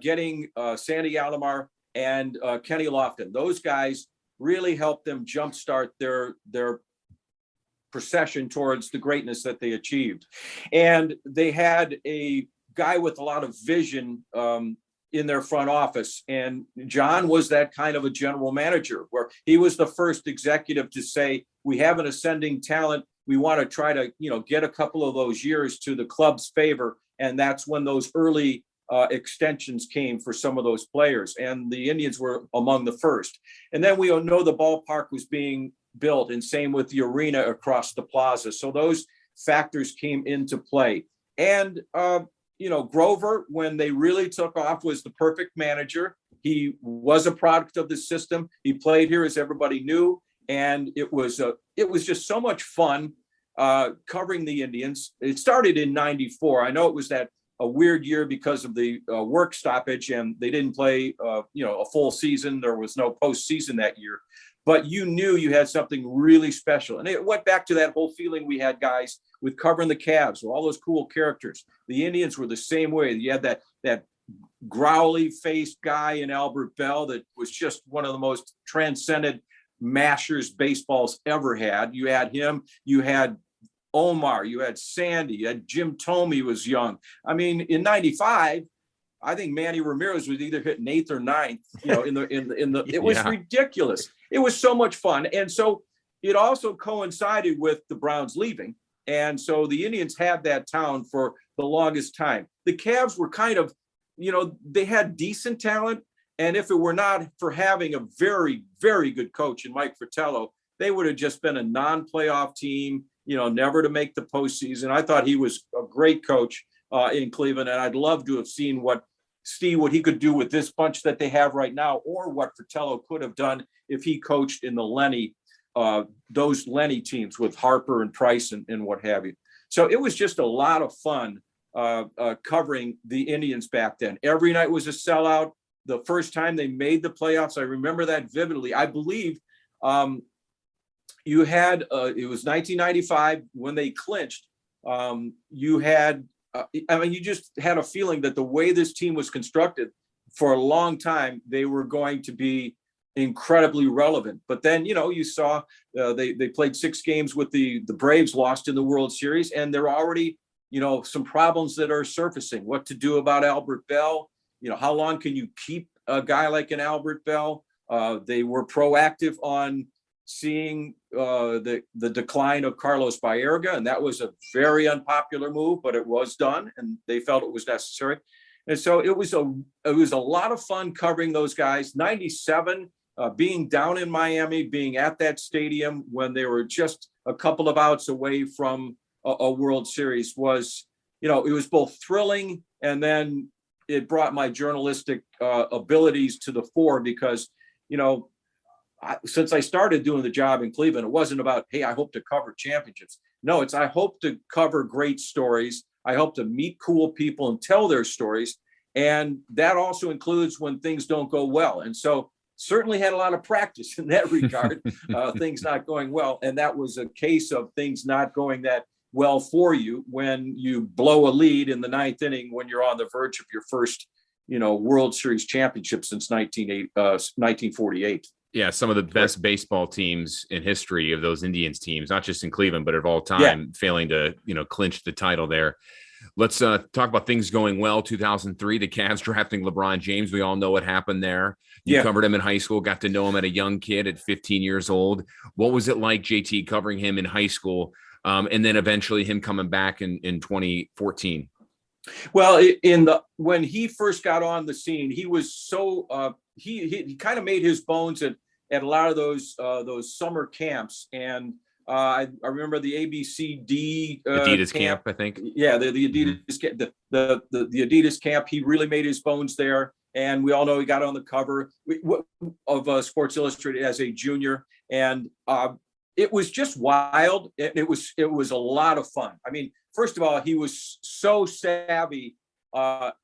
getting Sandy Alomar and Kenny Lofton, those guys really helped them jumpstart their procession towards the greatness that they achieved. And they had a guy with a lot of vision in their front office. And John was that kind of a general manager where he was the first executive to say, we have an ascending talent. We want to try to, get a couple of those years to the club's favor. And that's when those early extensions came for some of those players. And the Indians were among the first. And then we know the ballpark was being built, and same with the arena across the plaza. So those factors came into play. And, Grover, when they really took off, was the perfect manager. He was a product of the system. He played here, as everybody knew, and it was just so much fun covering the Indians. It started in '94. I know it was a weird year because of the work stoppage, and they didn't play a full season. There was no postseason that year, but you knew you had something really special. And it went back to that whole feeling we had, guys, with covering the Cavs, with all those cool characters. The Indians were the same way. You had that growly faced guy in Albert Bell that was just one of the most transcendent mashers baseball's ever had. You had him, you had Omar, you had Sandy, you had Jim Thome was young. I mean, in '95, I think Manny Ramirez was either hitting 8th or 9th, it was ridiculous. It was so much fun. And so it also coincided with the Browns leaving. And so the Indians had that town for the longest time. The Cavs were kind of, they had decent talent. And if it were not for having a very, very good coach in Mike Fratello, they would have just been a non-playoff team, never to make the postseason. I thought he was a great coach in Cleveland, and I'd love to have seen what he could do with this bunch that they have right now, or what Fratello could have done if he coached in the those Lenny teams with Harper and Price and what have you. So it was just a lot of fun covering the Indians back then. Every night was a sellout. The first time they made the playoffs, I remember that vividly. I believe you had, it was 1995 when they clinched. You had, you just had a feeling that the way this team was constructed for a long time, they were going to be incredibly relevant. But then, you saw they played 6 games with the Braves, lost in the World Series, and there are already, some problems that are surfacing. What to do about Albert Bell? How long can you keep a guy like an Albert Bell? They were proactive on seeing the decline of Carlos Baerga, and that was a very unpopular move, but it was done, and they felt it was necessary. And so it was a lot of fun covering those guys. '97, being down in Miami, being at that stadium when they were just a couple of outs away from a World Series was, it was both thrilling, and then it brought my journalistic abilities to the fore because, since I started doing the job in Cleveland, it wasn't about, hey, I hope to cover championships. No, it's I hope to cover great stories. I hope to meet cool people and tell their stories. And that also includes when things don't go well. And so certainly had a lot of practice in that regard, things not going well. And that was a case of things not going that well for you when you blow a lead in the 9th inning when you're on the verge of your first, World Series championship since 1948. Yeah, some of the best baseball teams in history of those Indians teams, not just in Cleveland, but of all time, failing to, clinch the title there. Let's talk about things going well. 2003, the Cavs drafting LeBron James. We all know what happened there. You covered him in high school, got to know him at a young kid at 15 years old. What was it like, JT, covering him in high school, and then eventually him coming back in 2014? Well, when he first got on the scene, he was so he kind of made his bones at a lot of those summer camps, and I remember the ABCD Adidas camp, I think. Yeah, the Adidas camp, the Adidas camp. He really made his bones there, and we all know he got on the cover of Sports Illustrated as a junior, and it was just wild. It was a lot of fun. I mean, first of all, he was so savvy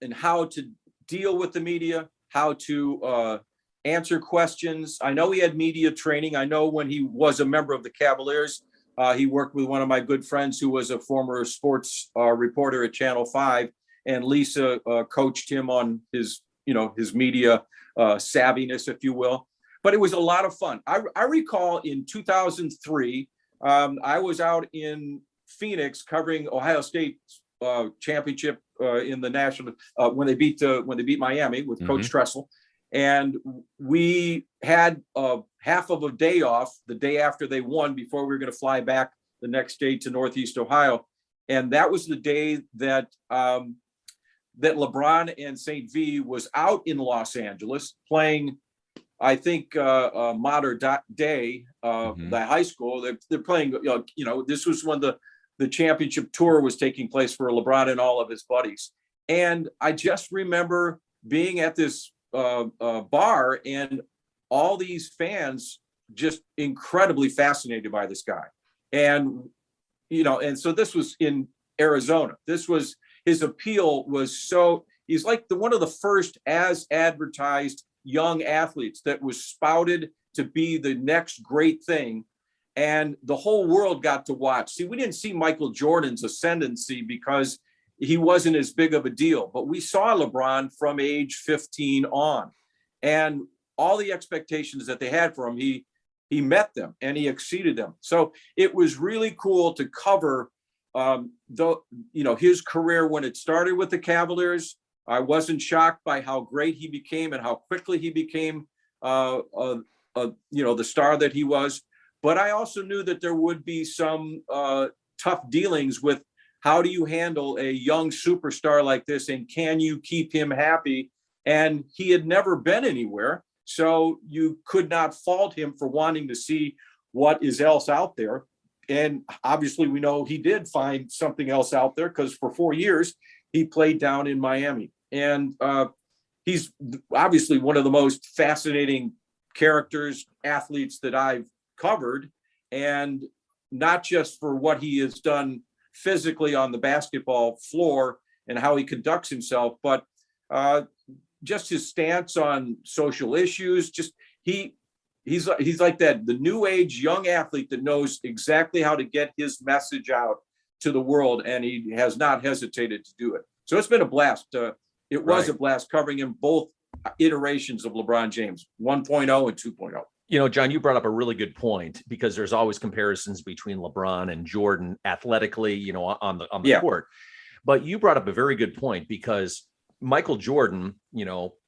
in how to deal with the media, how to answer questions. I know he had media training. I know when he was a member of the Cavaliers, he worked with one of my good friends who was a former sports reporter at Channel 5, and Lisa coached him on his media savviness, if you will. But it was a lot of fun. I recall in 2003, I was out in Phoenix covering Ohio State championship in the national when they beat Miami with Coach Tressel, and we had half of a day off the day after they won before we were going to fly back the next day to Northeast Ohio, and that was the day that that LeBron and St. V was out in Los Angeles playing. I think Modern Day, the high school, they're playing. This was when the championship tour was taking place for LeBron and all of his buddies. And I just remember being at this bar, and all these fans just incredibly fascinated by this guy. And, and so this was in Arizona. His appeal was so, he's like one of the first as advertised young athletes that was spouted to be the next great thing. And the whole world got to watch. See, we didn't see Michael Jordan's ascendancy because he wasn't as big of a deal, but we saw LeBron from age 15 on, and all the expectations that they had for him, he met them and he exceeded them. So it was really cool to cover his career when it started with the Cavaliers. I wasn't shocked by how great he became and how quickly he became the star that he was. But I also knew that there would be some tough dealings with how do you handle a young superstar like this, and can you keep him happy? And he had never been anywhere, so you could not fault him for wanting to see what is else out there. And obviously we know he did find something else out there, because for 4 years he played down in Miami. And he's obviously one of the most fascinating characters, athletes that I've covered, and not just for what he has done physically on the basketball floor and how he conducts himself, but just his stance on social issues. Just he's like that, the new age young athlete that knows exactly how to get his message out to the world, and he has not hesitated to do it. So it's been a blast. It was a blast covering him, both iterations of LeBron James, 1.0 and 2.0. John, you brought up a really good point, because there's always comparisons between LeBron and Jordan athletically, on the court. But you brought up a very good point, because Michael Jordan,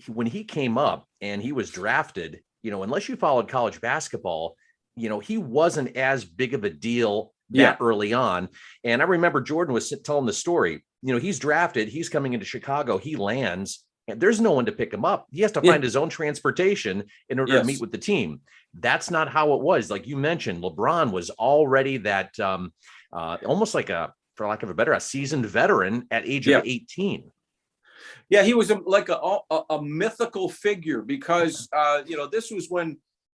when he came up and he was drafted, unless you followed college basketball, he wasn't as big of a deal that early on. And I remember Jordan was telling the story, he's drafted, he's coming into Chicago, he lands, and there's no one to pick him up. He has to find his own transportation in order to meet with the team. That's not how it was. Like you mentioned, LeBron was already that almost like for lack of a better, a seasoned veteran at age of 18. Yeah, he was like a mythical figure, because this was when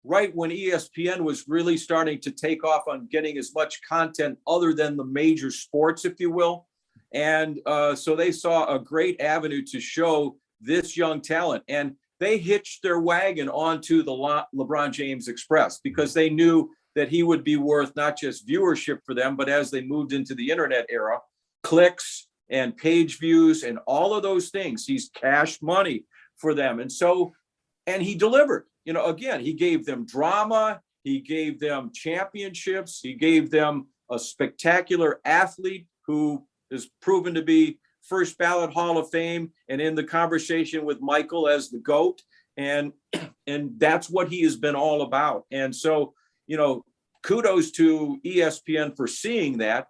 ESPN was really starting to take off on getting as much content other than the major sports, if you will. And so they saw a great avenue to show this young talent, and they hitched their wagon onto the LeBron James Express, because they knew that he would be worth not just viewership for them, but as they moved into the internet era, clicks and page views and all of those things. He's cash money for them. And he delivered. Again, he gave them drama, he gave them championships, he gave them a spectacular athlete who is proven to be first ballot Hall of Fame and in the conversation with Michael as the GOAT. And that's what he has been all about. And so, kudos to ESPN for seeing that.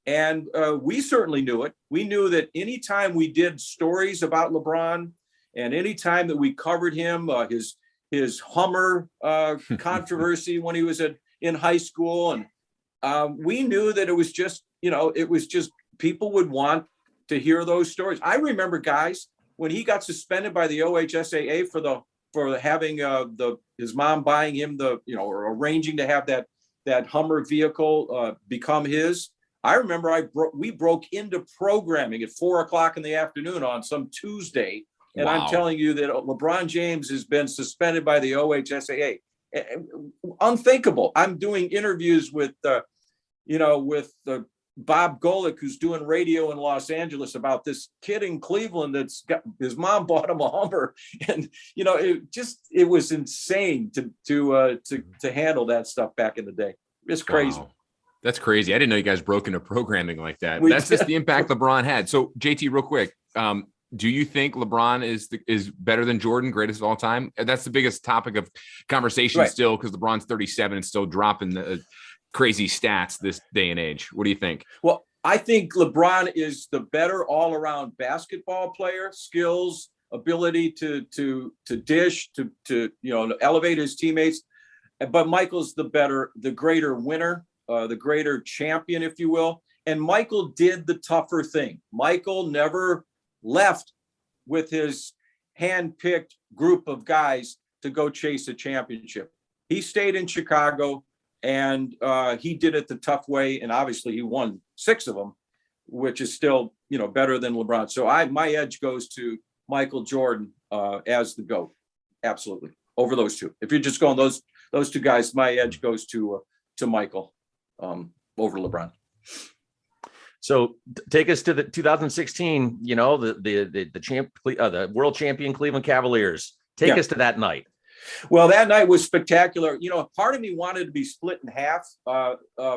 And we certainly knew it. We knew that anytime we did stories about LeBron, and anytime that we covered him, his Hummer controversy when he was in high school, and we knew that it was just people would want to hear those stories. I remember, guys, when he got suspended by the OHSAA for having his mom buying him or arranging to have that Hummer vehicle become his. I remember we broke into programming at 4:00 in the afternoon on some Tuesday. And wow. I'm telling you that LeBron James has been suspended by the OHSAA. Unthinkable. I'm doing interviews with Bob Golick, who's doing radio in Los Angeles, about this kid in Cleveland that's got his mom bought him a Hummer, and it was insane to handle that stuff back in the day. It's crazy. Wow. That's crazy. I didn't know you guys broke into programming like that. That's just the impact LeBron had. So JT, real quick, do you think LeBron is better than Jordan, greatest of all time? That's the biggest topic of conversation still, because LeBron's 37 and still dropping the crazy stats this day and age. What do you think? Well, I think LeBron is the better all-around basketball player, skills, ability to dish, to elevate his teammates. But Michael's the greater winner, the greater champion, if you will. And Michael did the tougher thing. Michael never left with his hand-picked group of guys to go chase a championship. He stayed in Chicago, and he did it the tough way. And obviously he won 6 of them, which is still, better than LeBron. So my edge goes to Michael Jordan as the GOAT. Absolutely. Over those two. If you're just going those two guys, my edge goes to Michael over LeBron. So take us to the 2016, the world champion Cleveland Cavaliers. Take us to that night. Well, that night was spectacular. Part of me wanted to be split in half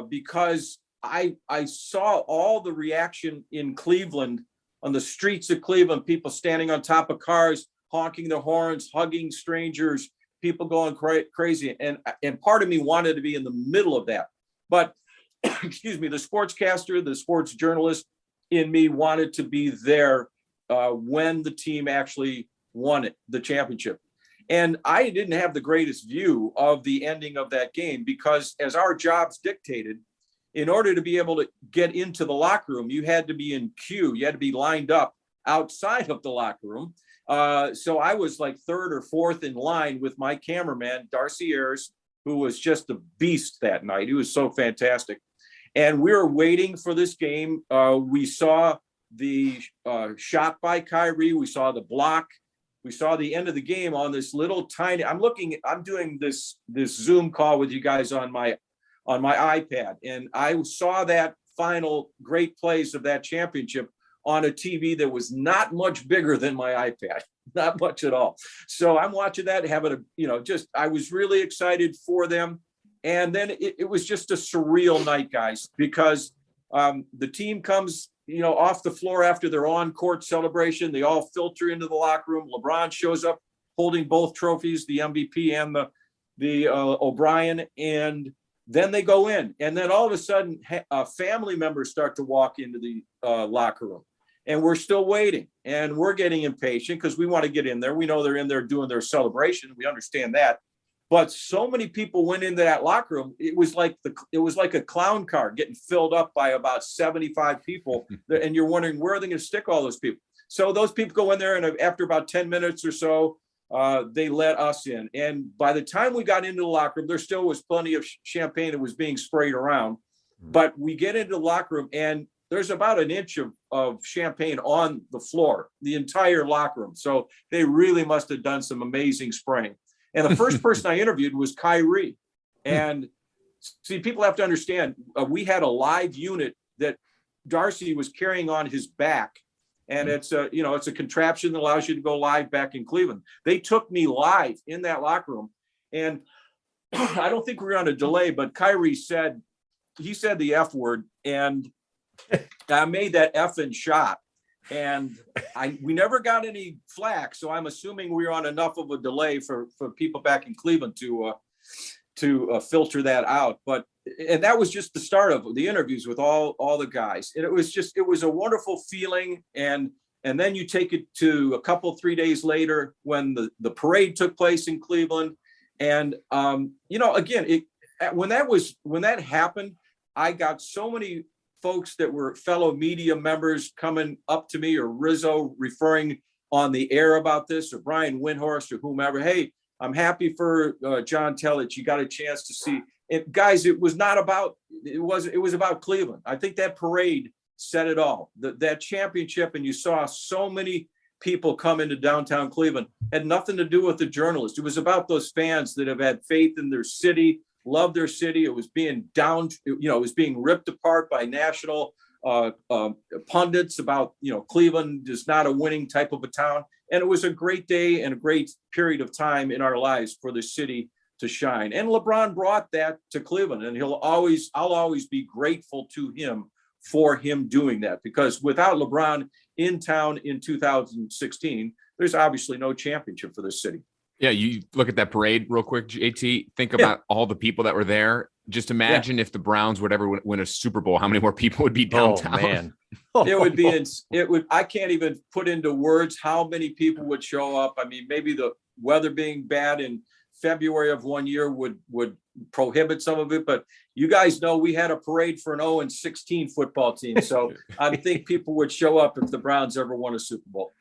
because I saw all the reaction in Cleveland, on the streets of Cleveland, people standing on top of cars, honking their horns, hugging strangers, people going crazy. And part of me wanted to be in the middle of that. But, excuse me, the sportscaster, the sports journalist in me wanted to be there when the team actually won the championship. And I didn't have the greatest view of the ending of that game because, as our jobs dictated, in order to be able to get into the locker room, you had to be in queue. You had to be lined up outside of the locker room. So I was like 3rd or 4th in line with my cameraman, Darcy Ayers, who was just a beast that night. He was so fantastic. And we were waiting for this game. We saw the shot by Kyrie. We saw the block. We saw the end of the game on this little tiny, I'm doing this Zoom call with you guys on my iPad. And I saw that final great plays of that championship on a TV that was not much bigger than my iPad, not much at all. So I'm watching that, having I was really excited for them. And then it was just a surreal night, guys, because the team comes, off the floor after their on-court celebration. They all filter into the locker room. LeBron shows up holding both trophies, the MVP and the O'Brien, and then they go in. And then all of a sudden, family members start to walk into the locker room. And we're still waiting. And we're getting impatient because we want to get in there. We know they're in there doing their celebration. We understand that. But so many people went into that locker room. It was like a clown car getting filled up by about 75 people. And you're wondering, where are they going to stick all those people? So those people go in there, and after about 10 minutes or so, they let us in. And by the time we got into the locker room, there still was plenty of champagne that was being sprayed around. But we get into the locker room, and there's about an inch of champagne on the floor, the entire locker room. So they really must have done some amazing spraying. And the first person I interviewed was Kyrie. And see, people have to understand, we had a live unit that Darcy was carrying on his back. And it's a contraption that allows you to go live back in Cleveland. They took me live in that locker room. And I don't think we were on a delay, but Kyrie said the F word, and I made that effing shot. And we never got any flack, so I'm assuming we were on enough of a delay for people back in Cleveland to filter that out. And that was just the start of the interviews with all the guys. And it was a wonderful feeling. And then you take it to 3 days later when the parade took place in Cleveland. And again, when that happened, I got so many folks that were fellow media members coming up to me, or Rizzo referring on the air about this, or Brian Windhorst, or whomever. Hey, I'm happy for John Telich. You got a chance to see it, guys. It was about Cleveland. I think that parade said it all. That championship, and you saw so many people come into downtown Cleveland, had nothing to do with the journalists. It was about those fans that have had faith in their city, loved their city. It was being it was being ripped apart by national pundits about, Cleveland is not a winning type of a town. And it was a great day and a great period of time in our lives for the city to shine. And LeBron brought that to Cleveland, and I'll always be grateful to him for him doing that, because without LeBron in town in 2016, there's obviously no championship for this city. Yeah, you look at that parade real quick, JT. Think about all the people that were there. Just imagine if the Browns would ever win a Super Bowl, how many more people would be downtown? Oh, man. It would. I can't even put into words how many people would show up. I mean, maybe the weather being bad in February of one year would prohibit some of it. But you guys know we had a parade for an 0-16 football team. So I think people would show up if the Browns ever won a Super Bowl.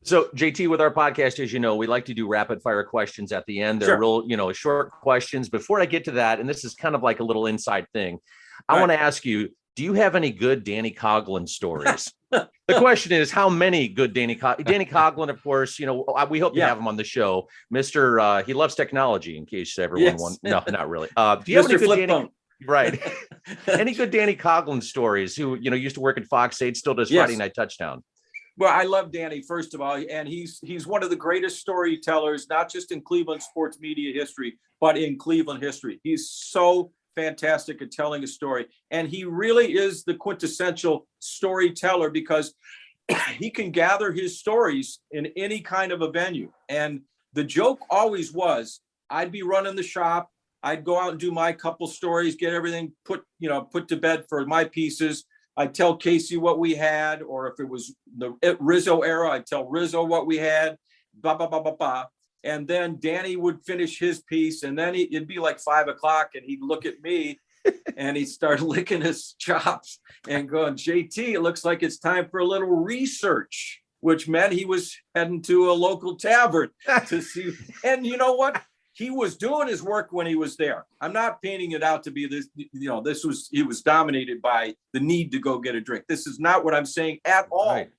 So JT, with our podcast, as you know, we like to do rapid fire questions at the end. They're real, short questions. Before I get to that, and this is kind of like a little inside thing, I want to ask you, do you have any good Danny Coughlin stories? The question is, how many good Danny Coughlin, of course, we hope to have him on the show. Mr. He loves technology, in case everyone wants. No, not really. Do you have any good Danny? Right. Any good Danny Coughlin stories who, used to work at Fox 8, still does Friday Night Touchdown? Well, I love Danny, first of all, and he's one of the greatest storytellers, not just in Cleveland sports media history, but in Cleveland history. He's so fantastic at telling a story. And he really is the quintessential storyteller because he can gather his stories in any kind of a venue. And the joke always was, I'd be running the shop. I'd go out and do my couple stories, get everything put to bed for my pieces. I'd tell Casey what we had, or if it was the Rizzo era, I'd tell Rizzo what we had, blah, blah, blah, blah, blah. And then Danny would finish his piece, and then it'd be like 5 o'clock, and he'd look at me, and he'd start licking his chops and going, JT, it looks like it's time for a little research, which meant he was heading to a local tavern to see. And you know what? He was doing his work when he was there. I'm not painting it out to be this, he was dominated by the need to go get a drink. This is not what I'm saying at all. Right.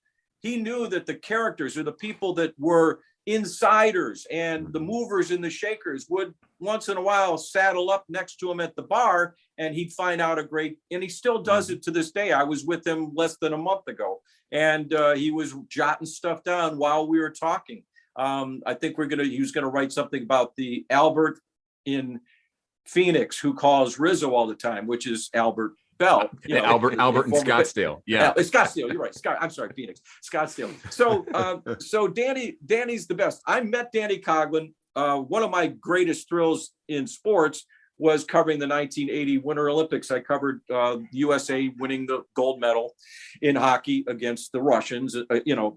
He knew that the characters or the people that were insiders and the movers and the shakers would once in a while saddle up next to him at the bar, and he'd find out and he still does it to this day. I was with him less than a month ago, and he was jotting stuff down while we were talking. I think he was going to write something about the Albert in Phoenix who calls Rizzo all the time, which is Albert Bell. Albert in Scottsdale. Yeah. Scottsdale. You're right. I'm sorry, Phoenix, Scottsdale. So Danny's the best. I met Danny Coughlin. One of my greatest thrills in sports was covering the 1980 Winter Olympics. I covered USA winning the gold medal in hockey against the Russians,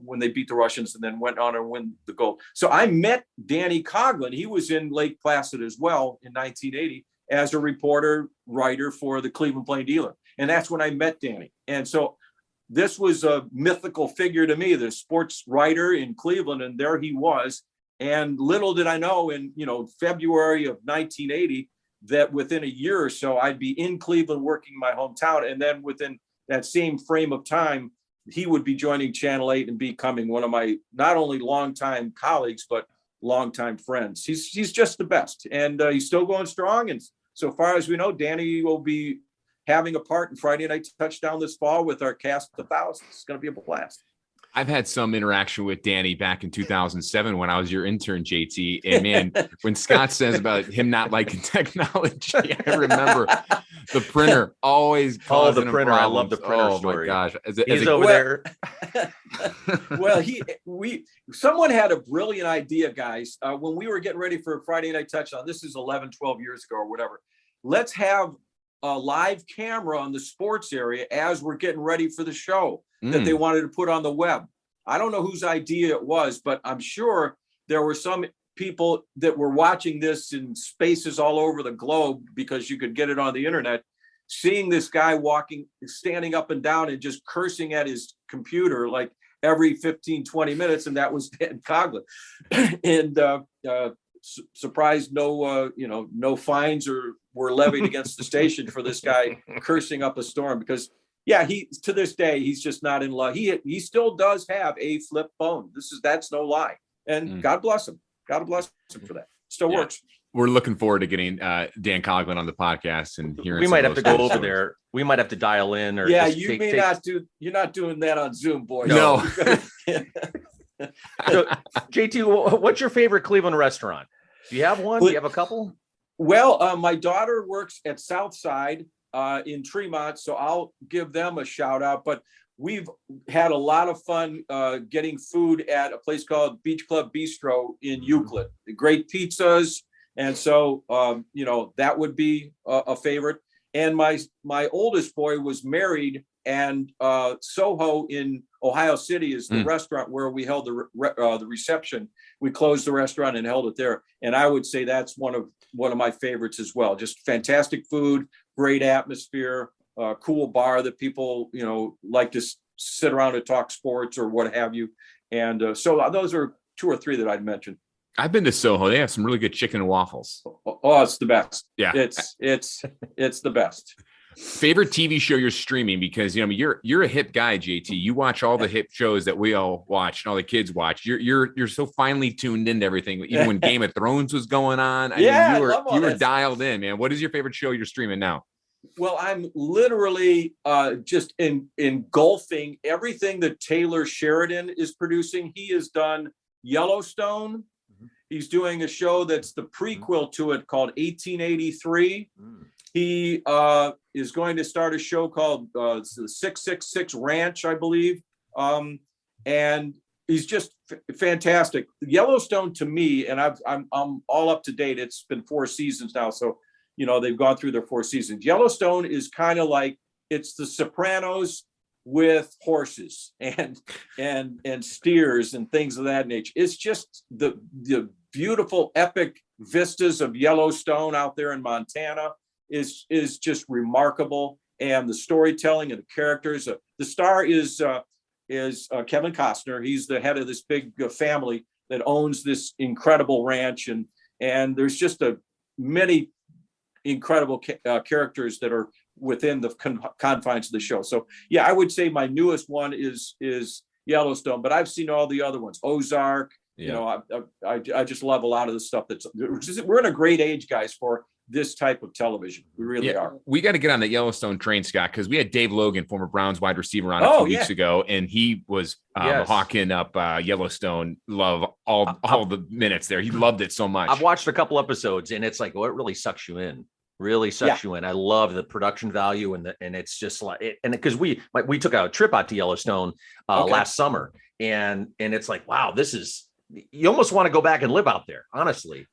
when they beat the Russians and then went on and win the gold. So I met Danny Coughlin. He was in Lake Placid as well in 1980 as a reporter, writer for the Cleveland Plain Dealer. And that's when I met Danny. And so this was a mythical figure to me, the sports writer in Cleveland, and there he was. And little did I know in, February of 1980, that within a year or so, I'd be in Cleveland working in my hometown. And then within that same frame of time, he would be joining Channel 8 and becoming one of my not only longtime colleagues, but longtime friends. He's just the best. And he's still going strong. And so far as we know, Danny will be having a part in Friday Night Touchdown this fall with our cast of thousands. It's going to be a blast. I've had some interaction with Danny back in 2007 when I was your intern, JT. And man, when Scott says about him not liking technology, I remember the printer always causing the printer. I love the printer story. Oh my gosh. He's over there. Well, someone had a brilliant idea, guys. When we were getting ready for Friday Night Touchdown, this is 11, 12 years ago or whatever. Let's have a live camera on the sports area as we're getting ready for the show that they wanted to put on the web. I don't know whose idea it was, but I'm sure there were some people that were watching this in spaces all over the globe because you could get it on the internet, seeing this guy standing up and down and just cursing at his computer like every 15, 20 minutes. And that was Dan Coughlin. And surprised no fines were levied against the station for this guy cursing up a storm because he to this day he's just not in love. He still does have a flip phone. That's no lie. And God bless him. God bless him for that. Still works. We're looking forward to getting Dan Coughlin on the podcast and hearing. We might have to go over there. We might have to dial in or you're not doing that on Zoom, boys. No. So, JT, what's your favorite Cleveland restaurant? Do you have one? Do you have a couple? Well, my daughter works at Southside in Tremont, so I'll give them a shout out. But we've had a lot of fun getting food at a place called Beach Club Bistro in Euclid. Great pizzas, and so that would be a favorite. And my oldest boy was married, and Soho in Ohio City is the restaurant where we held the reception. We closed the restaurant and held it there. And I would say that's one of my favorites as well. Just fantastic food, great atmosphere, cool bar that people, like to sit around and talk sports or what have you. And so those are 2 or 3 that I'd mention. I've been to Soho. They have some really good chicken and waffles. Oh, it's the best. Yeah. It's the best. Favorite TV show you're streaming? Because you're a hip guy, JT. You watch all the hip shows that we all watch and all the kids watch. You're so finely tuned into everything. Even when Game of Thrones was going on, I mean, you were dialed in, man. What is your favorite show you're streaming now? Well, I'm literally just engulfing everything that Taylor Sheridan is producing. He has done Yellowstone. He's doing a show that's the prequel to it called 1883. He is going to start a show called the 666 Ranch, I believe. And he's just fantastic. Yellowstone to me, and I'm all up to date. It's been 4 seasons now. So, they've gone through their 4 seasons. Yellowstone is kind of like, it's the Sopranos with horses and steers and things of that nature. It's just the beautiful epic vistas of Yellowstone out there in Montana is just remarkable, and the storytelling and the characters. The star is Kevin Costner. He's the head of this big family that owns this incredible ranch, and there's just many incredible characters that are within the confines of the show. So yeah, I would say my newest one is Yellowstone, but I've seen all the other ones. Ozark. Yeah. I just love a lot of the stuff we're in a great age, guys, for this type of television. We really are. We got to get on the Yellowstone train, Scott, because we had Dave Logan, former Browns wide receiver, on a few weeks ago, and he was hawking up Yellowstone. Love all the minutes there. He loved it so much. I've watched a couple episodes, and it's like, it really sucks you in. Really sucks you in. I love the production value, and it's just like it, and because we took a trip out to Yellowstone last summer, and it's like, wow, this is, you almost want to go back and live out there, honestly.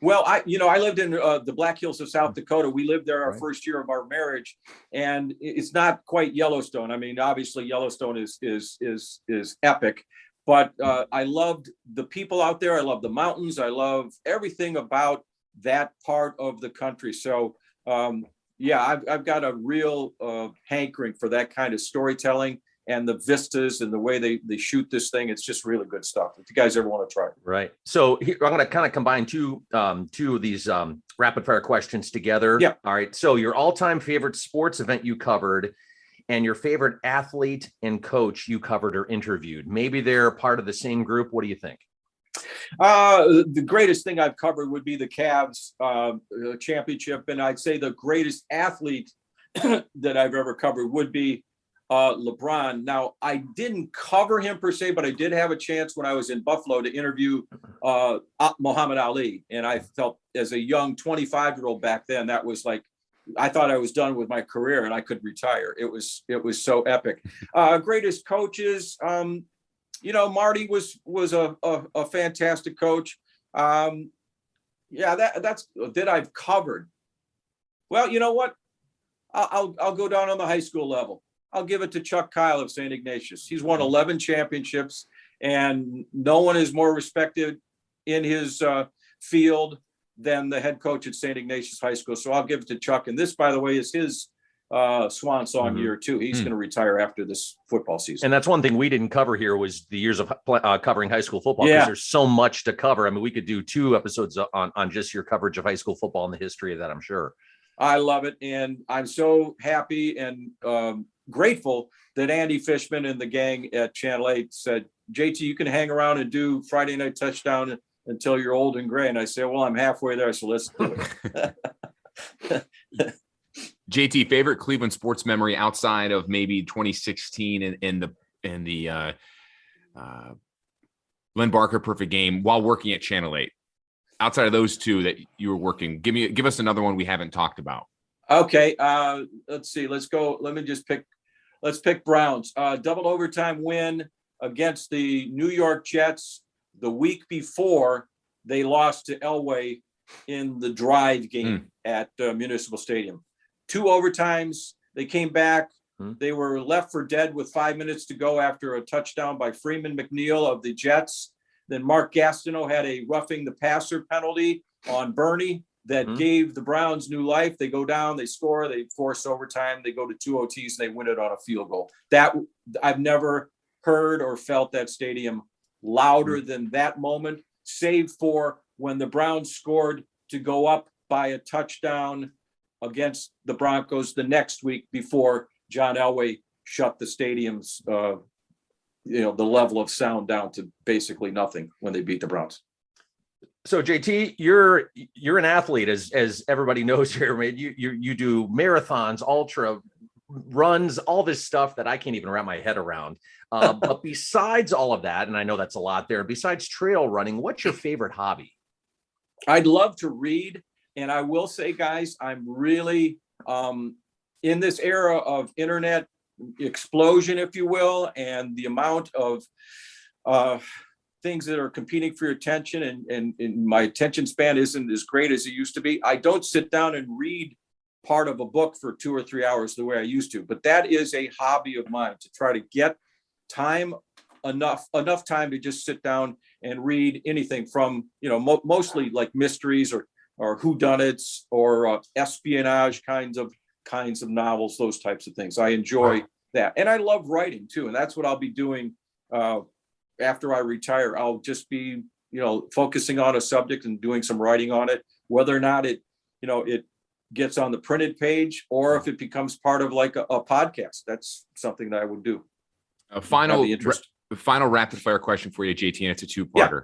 Well, I lived in the Black Hills of South Dakota. We lived there our first year of our marriage, and it's not quite Yellowstone. I mean, obviously Yellowstone is epic, but I loved the people out there. I love the mountains. I love everything about that part of the country. So I've got a real hankering for that kind of storytelling and the vistas and the way they shoot this thing. It's just really good stuff. If you guys ever want to try it. Right. So here, I'm going to kind of combine two of these rapid fire questions together. Yeah. All right. So your all-time favorite sports event you covered, and your favorite athlete and coach you covered or interviewed. Maybe they're part of the same group. What do you think? The greatest thing I've covered would be the Cavs championship. And I'd say the greatest athlete that I've ever covered would be LeBron. Now, I didn't cover him per se, but I did have a chance when I was in Buffalo to interview Muhammad Ali. And I felt as a young 25-year-old back then, that was like, I thought I was done with my career and I could retire. It was so epic. Greatest coaches, Marty was a fantastic coach. That's that I've covered. Well, you know what? I'll go down on the high school level. I'll give it to Chuck Kyle of St. Ignatius. He's won 11 championships, and no one is more respected in his field than the head coach at St. Ignatius High School. So I'll give it to Chuck. And this, by the way, is his swan song year too. He's going to retire after this football season. And that's one thing we didn't cover here was the years of covering high school football, because there's so much to cover. I mean, we could do 2 episodes on just your coverage of high school football and the history of that, I'm sure. I love it. And I'm so happy and grateful that Andy Fishman and the gang at Channel 8 said, JT, you can hang around and do Friday Night Touchdown until you're old and gray. And I said, well, I'm halfway there, so let's do it. JT, favorite Cleveland sports memory outside of maybe 2016 and the Len Barker perfect game while working at Channel 8? Outside of those 2 that you were working, give us another one we haven't talked about. Okay, let's see. Let's go. Let's pick Browns. Double overtime win against the New York Jets the week before they lost to Elway in the drive game at Municipal Stadium. 2 overtimes. They came back. They were left for dead with 5 minutes to go after a touchdown by Freeman McNeil of the Jets. Then Mark Gastineau had a roughing the passer penalty on Bernie that gave the Browns new life. They go down, they score, they force overtime, they go to 2 OTs, and they win it on a field goal. That I've never heard or felt that stadium louder than that moment, save for when the Browns scored to go up by a touchdown against the Broncos the next week before John Elway shut the stadium's, the level of sound down to basically nothing when they beat the Browns. So JT, you're an athlete, as everybody knows here, man. You do marathons, ultra runs, all this stuff that I can't even wrap my head around. But besides all of that, and I know that's a lot there, besides trail running, what's your favorite hobby? I'd love to read. And I will say, guys, I'm really in this era of internet explosion, if you will, and the amount of things that are competing for your attention, and my attention span isn't as great as it used to be. I don't sit down and read part of a book for 2 or 3 hours the way I used to, but that is a hobby of mine, to try to get time, enough time to just sit down and read anything from, mostly like mysteries or whodunits or espionage kinds of novels, those types of things. I enjoy that. And I love writing too. And that's what I'll be doing after I retire. I'll just be, focusing on a subject and doing some writing on it, whether or not it gets on the printed page or if it becomes part of like a podcast. That's something that I would do. A final rapid fire question for you, JT, and it's a two-parter.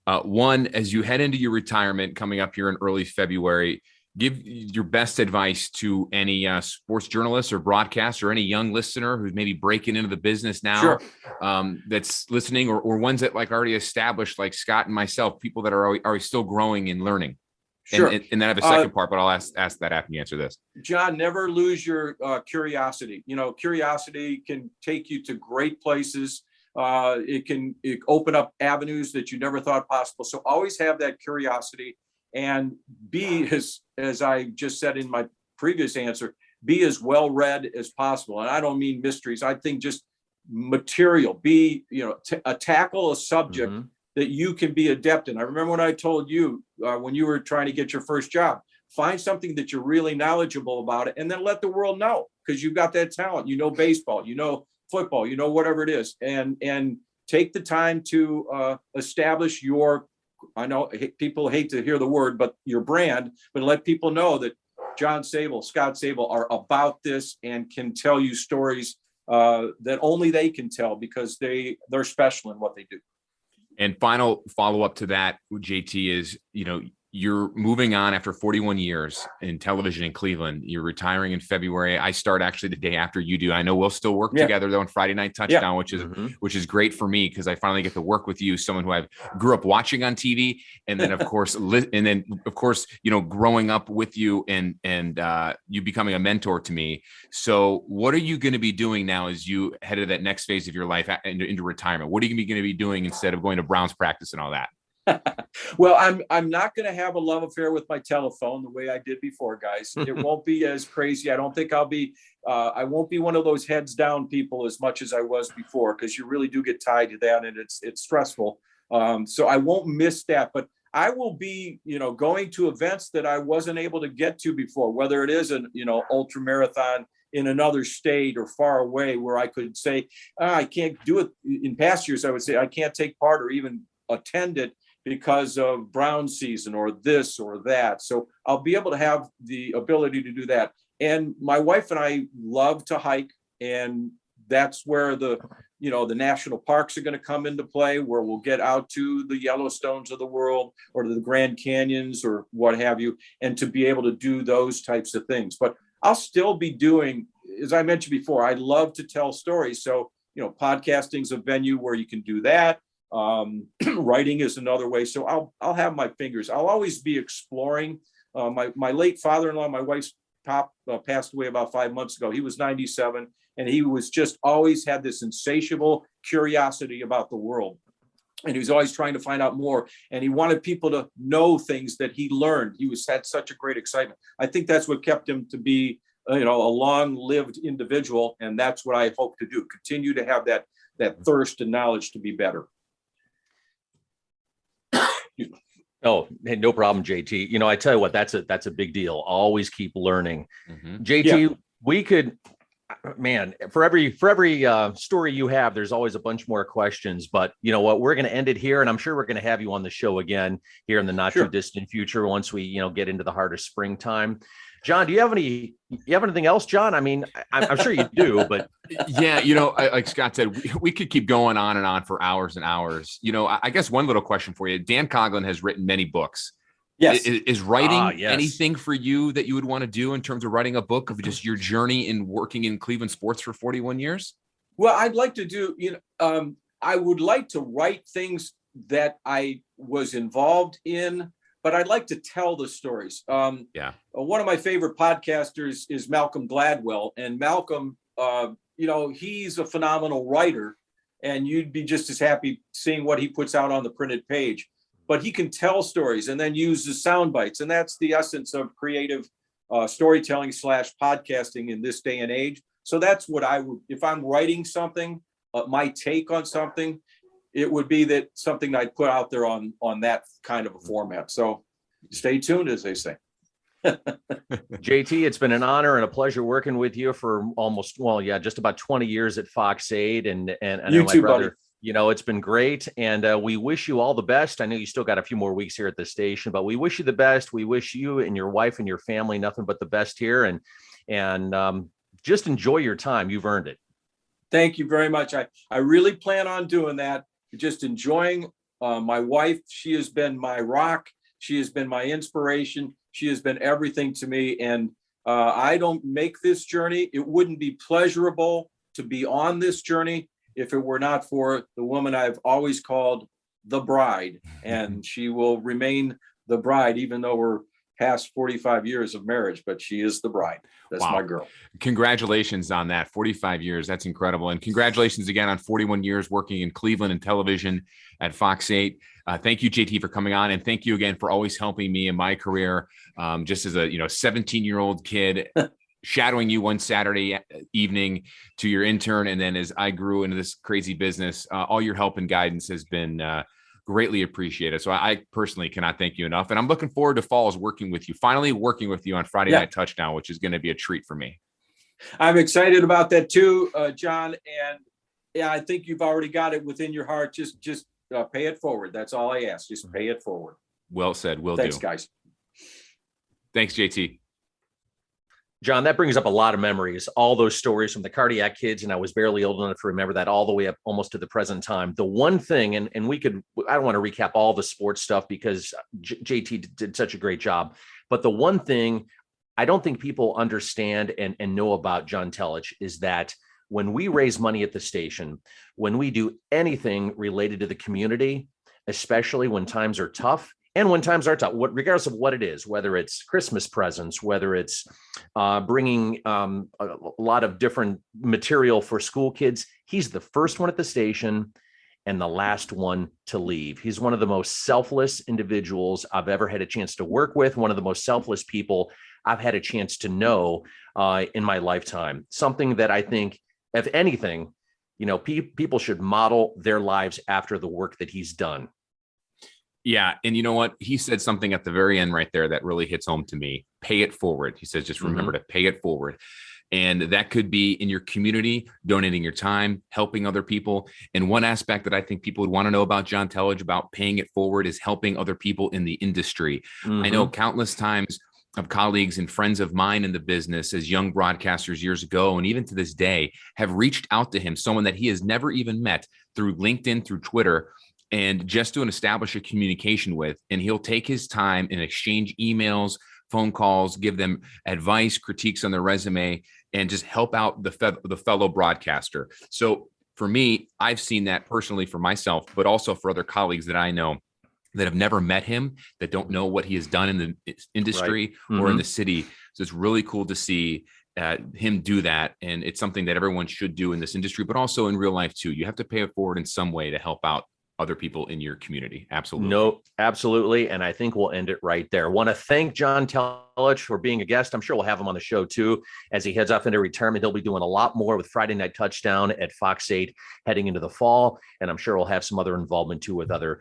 Yeah. One, as you head into your retirement coming up here in early February, give your best advice to any sports journalists or broadcasts or any young listener who's maybe breaking into the business now. Sure. That's listening, or ones that like already established, like Scott and myself, people that are still growing and learning. Sure. And then I have a second part, but I'll ask that after you answer this. John, never lose your curiosity. Curiosity can take you to great places. It can open up avenues that you never thought possible. So always have that curiosity, and be, as I just said in my previous answer, be as well read as possible. And I don't mean mysteries. I think just material. Be, tackle a subject that you can be adept in. I remember when I told you when you were trying to get your first job, find something that you're really knowledgeable about it, and then let the world know, because you've got that talent. Baseball, football, whatever it is, and take the time to establish your, I know people hate to hear the word, but your brand, but let people know that John Sabol, Scott Sabol are about this and can tell you stories that only they can tell, because they're special in what they do. And final follow-up to that, JT, is, you're moving on after 41 years in television in Cleveland. You're retiring in February. I start actually the day after you do. I know we'll still work together though on Friday Night Touchdown, which is great for me, because I finally get to work with you, someone who I grew up watching on TV, and then of course, growing up with you and you becoming a mentor to me. So, what are you going to be doing now as you head to that next phase of your life into retirement? What are you going to be doing instead of going to Browns practice and all that? Well, I'm not going to have a love affair with my telephone the way I did before, guys. It won't be as crazy. I don't think I won't be one of those heads down people as much as I was before, because you really do get tied to that, and it's stressful. So I won't miss that, but I will be, going to events that I wasn't able to get to before, whether it is an, ultra marathon in another state or far away, where I could say, I can't do it. In past years, I would say I can't take part or even attend it because of Brown season or this or that. So I'll be able to have the ability to do that. And my wife and I love to hike, and that's where the national parks are going to come into play, where we'll get out to the Yellowstones of the world or to the Grand Canyons or what have you, and to be able to do those types of things. But I'll still be doing, as I mentioned before, I love to tell stories. So, podcasting's a venue where you can do that. Writing is another way. So I'll have my fingers. I'll always be exploring. My late father-in-law, my wife's pop, passed away about 5 months ago. He was 97, and he was just always had this insatiable curiosity about the world. And he was always trying to find out more. And he wanted people to know things that he learned. He had such a great excitement. I think that's what kept him to be, a long-lived individual. And that's what I hope to do. Continue to have that thirst and knowledge to be better. Oh, hey, no problem, JT. I tell you what, that's a big deal. Always keep learning. JT, Man, for every story you have, there's always a bunch more questions. But you know what? We're going to end it here, and I'm sure we're going to have you on the show again here in the not too distant future once we get into the heart of springtime. John, do you have anything else, John? I mean, I'm sure you do, but yeah, like Scott said, we could keep going on and on for hours and hours. I guess one little question for you. Dan Coughlin has written many books. Yes. Is writing yes. anything for you that you would want to do in terms of writing a book of just your journey in working in Cleveland sports for 41 years? Well, I'd like to do, I would like to write things that I was involved in, but I'd like to tell the stories. One of my favorite podcasters is Malcolm Gladwell, and Malcolm, he's a phenomenal writer, and you'd be just as happy seeing what he puts out on the printed page. But he can tell stories and then use the sound bites. And that's the essence of creative storytelling / podcasting in this day and age. So that's what I would, if I'm writing something, my take on something, it would be that something I'd put out there on that kind of a format. So stay tuned, as they say. JT, it's been an honor and a pleasure working with you for just about 20 years at Fox 8. And I know you too, my brother, buddy. It's been great. And we wish you all the best. I know you still got a few more weeks here at the station, but we wish you the best. We wish you and your wife and your family nothing but the best here. And just enjoy your time. You've earned it. Thank you very much. I really plan on doing that. Just enjoying my wife. She has been my rock. She has been my inspiration. She has been everything to me. And I don't make this journey. It wouldn't be pleasurable to be on this journey if it were not for the woman I've always called the bride. And she will remain the bride, even though we're past 45 years of marriage, but she is the bride. That's my girl. Congratulations on that. 45 years. That's incredible. And congratulations again on 41 years working in Cleveland and television at Fox 8. Thank you, JT, for coming on. And thank you again for always helping me in my career. Just as a 17-year-old kid, shadowing you one Saturday evening to your intern. And then as I grew into this crazy business, all your help and guidance has been greatly appreciated. So I personally cannot thank you enough. And I'm looking forward to falls finally working with you on Friday Night Touchdown, which is going to be a treat for me. I'm excited about that too, John. And yeah, I think you've already got it within your heart. Just pay it forward. That's all I ask. Just pay it forward. Well said. Thanks, guys. Thanks, JT. John, that brings up a lot of memories, all those stories from the cardiac kids, and I was barely old enough to remember that all the way up almost to the present time. The one thing, and I don't want to recap all the sports stuff because JT did such a great job, but the one thing I don't think people understand and know about John Telich is that when we raise money at the station, when we do anything related to the community, especially when times are tough, and when times are tough, regardless of what it is, whether it's Christmas presents, whether it's bringing a lot of different material for school kids, he's the first one at the station and the last one to leave. He's one of the most selfless individuals I've ever had a chance to work with, one of the most selfless people I've had a chance to know in my lifetime. Something that I think, if anything, people should model their lives after the work that he's done. Yeah. And you know what? He said something at the very end right there that really hits home to me. Pay it forward. He says, just remember to pay it forward. And that could be in your community, donating your time, helping other people. And one aspect that I think people would want to know about John Telich, about paying it forward, is helping other people in the industry. I know countless times of colleagues and friends of mine in the business as young broadcasters years ago, and even to this day, have reached out to him, someone that he has never even met, through LinkedIn, through Twitter, and just to establish a communication with. And he'll take his time and exchange emails, phone calls, give them advice, critiques on their resume, and just help out the fellow broadcaster. So for me, I've seen that personally for myself, but also for other colleagues that I know that have never met him, that don't know what he has done in the industry or in the city. So it's really cool to see him do that. And it's something that everyone should do in this industry, but also in real life too. You have to pay it forward in some way to help out other people in your community. Absolutely. No, absolutely. And I think we'll end it right there. Want to thank John Telich for being a guest. I'm sure we'll have him on the show too. As he heads off into retirement, he'll be doing a lot more with Friday Night Touchdown at Fox 8 heading into the fall. And I'm sure we'll have some other involvement too with other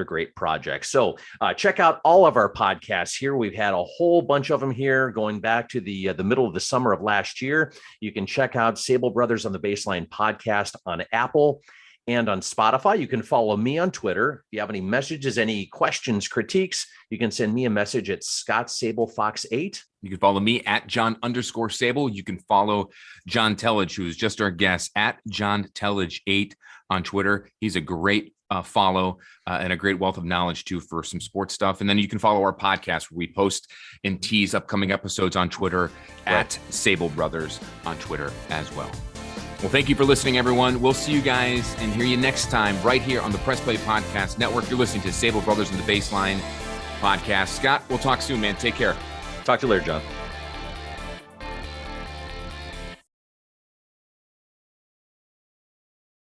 great projects. So check out all of our podcasts here. We've had a whole bunch of them here going back to the middle of the summer of last year. You can check out Sabol Brothers on the Baseline podcast on Apple and on Spotify. You can follow me on Twitter. If you have any messages, any questions, critiques, you can send me a message at ScottSableFox8. You can follow me at John_Sabol. You can follow John Telich, who is just our guest, at John Telich8 on Twitter. He's a great follow and a great wealth of knowledge too for some sports stuff. And then you can follow our podcast where we post and tease upcoming episodes on Twitter at Sabol Brothers on Twitter as well. Well, thank you for listening, everyone. We'll see you guys and hear you next time right here on the Press Play Podcast Network. You're listening to Sabol Brothers and the Baseline Podcast. Scott, we'll talk soon, man. Take care. Talk to you later, John.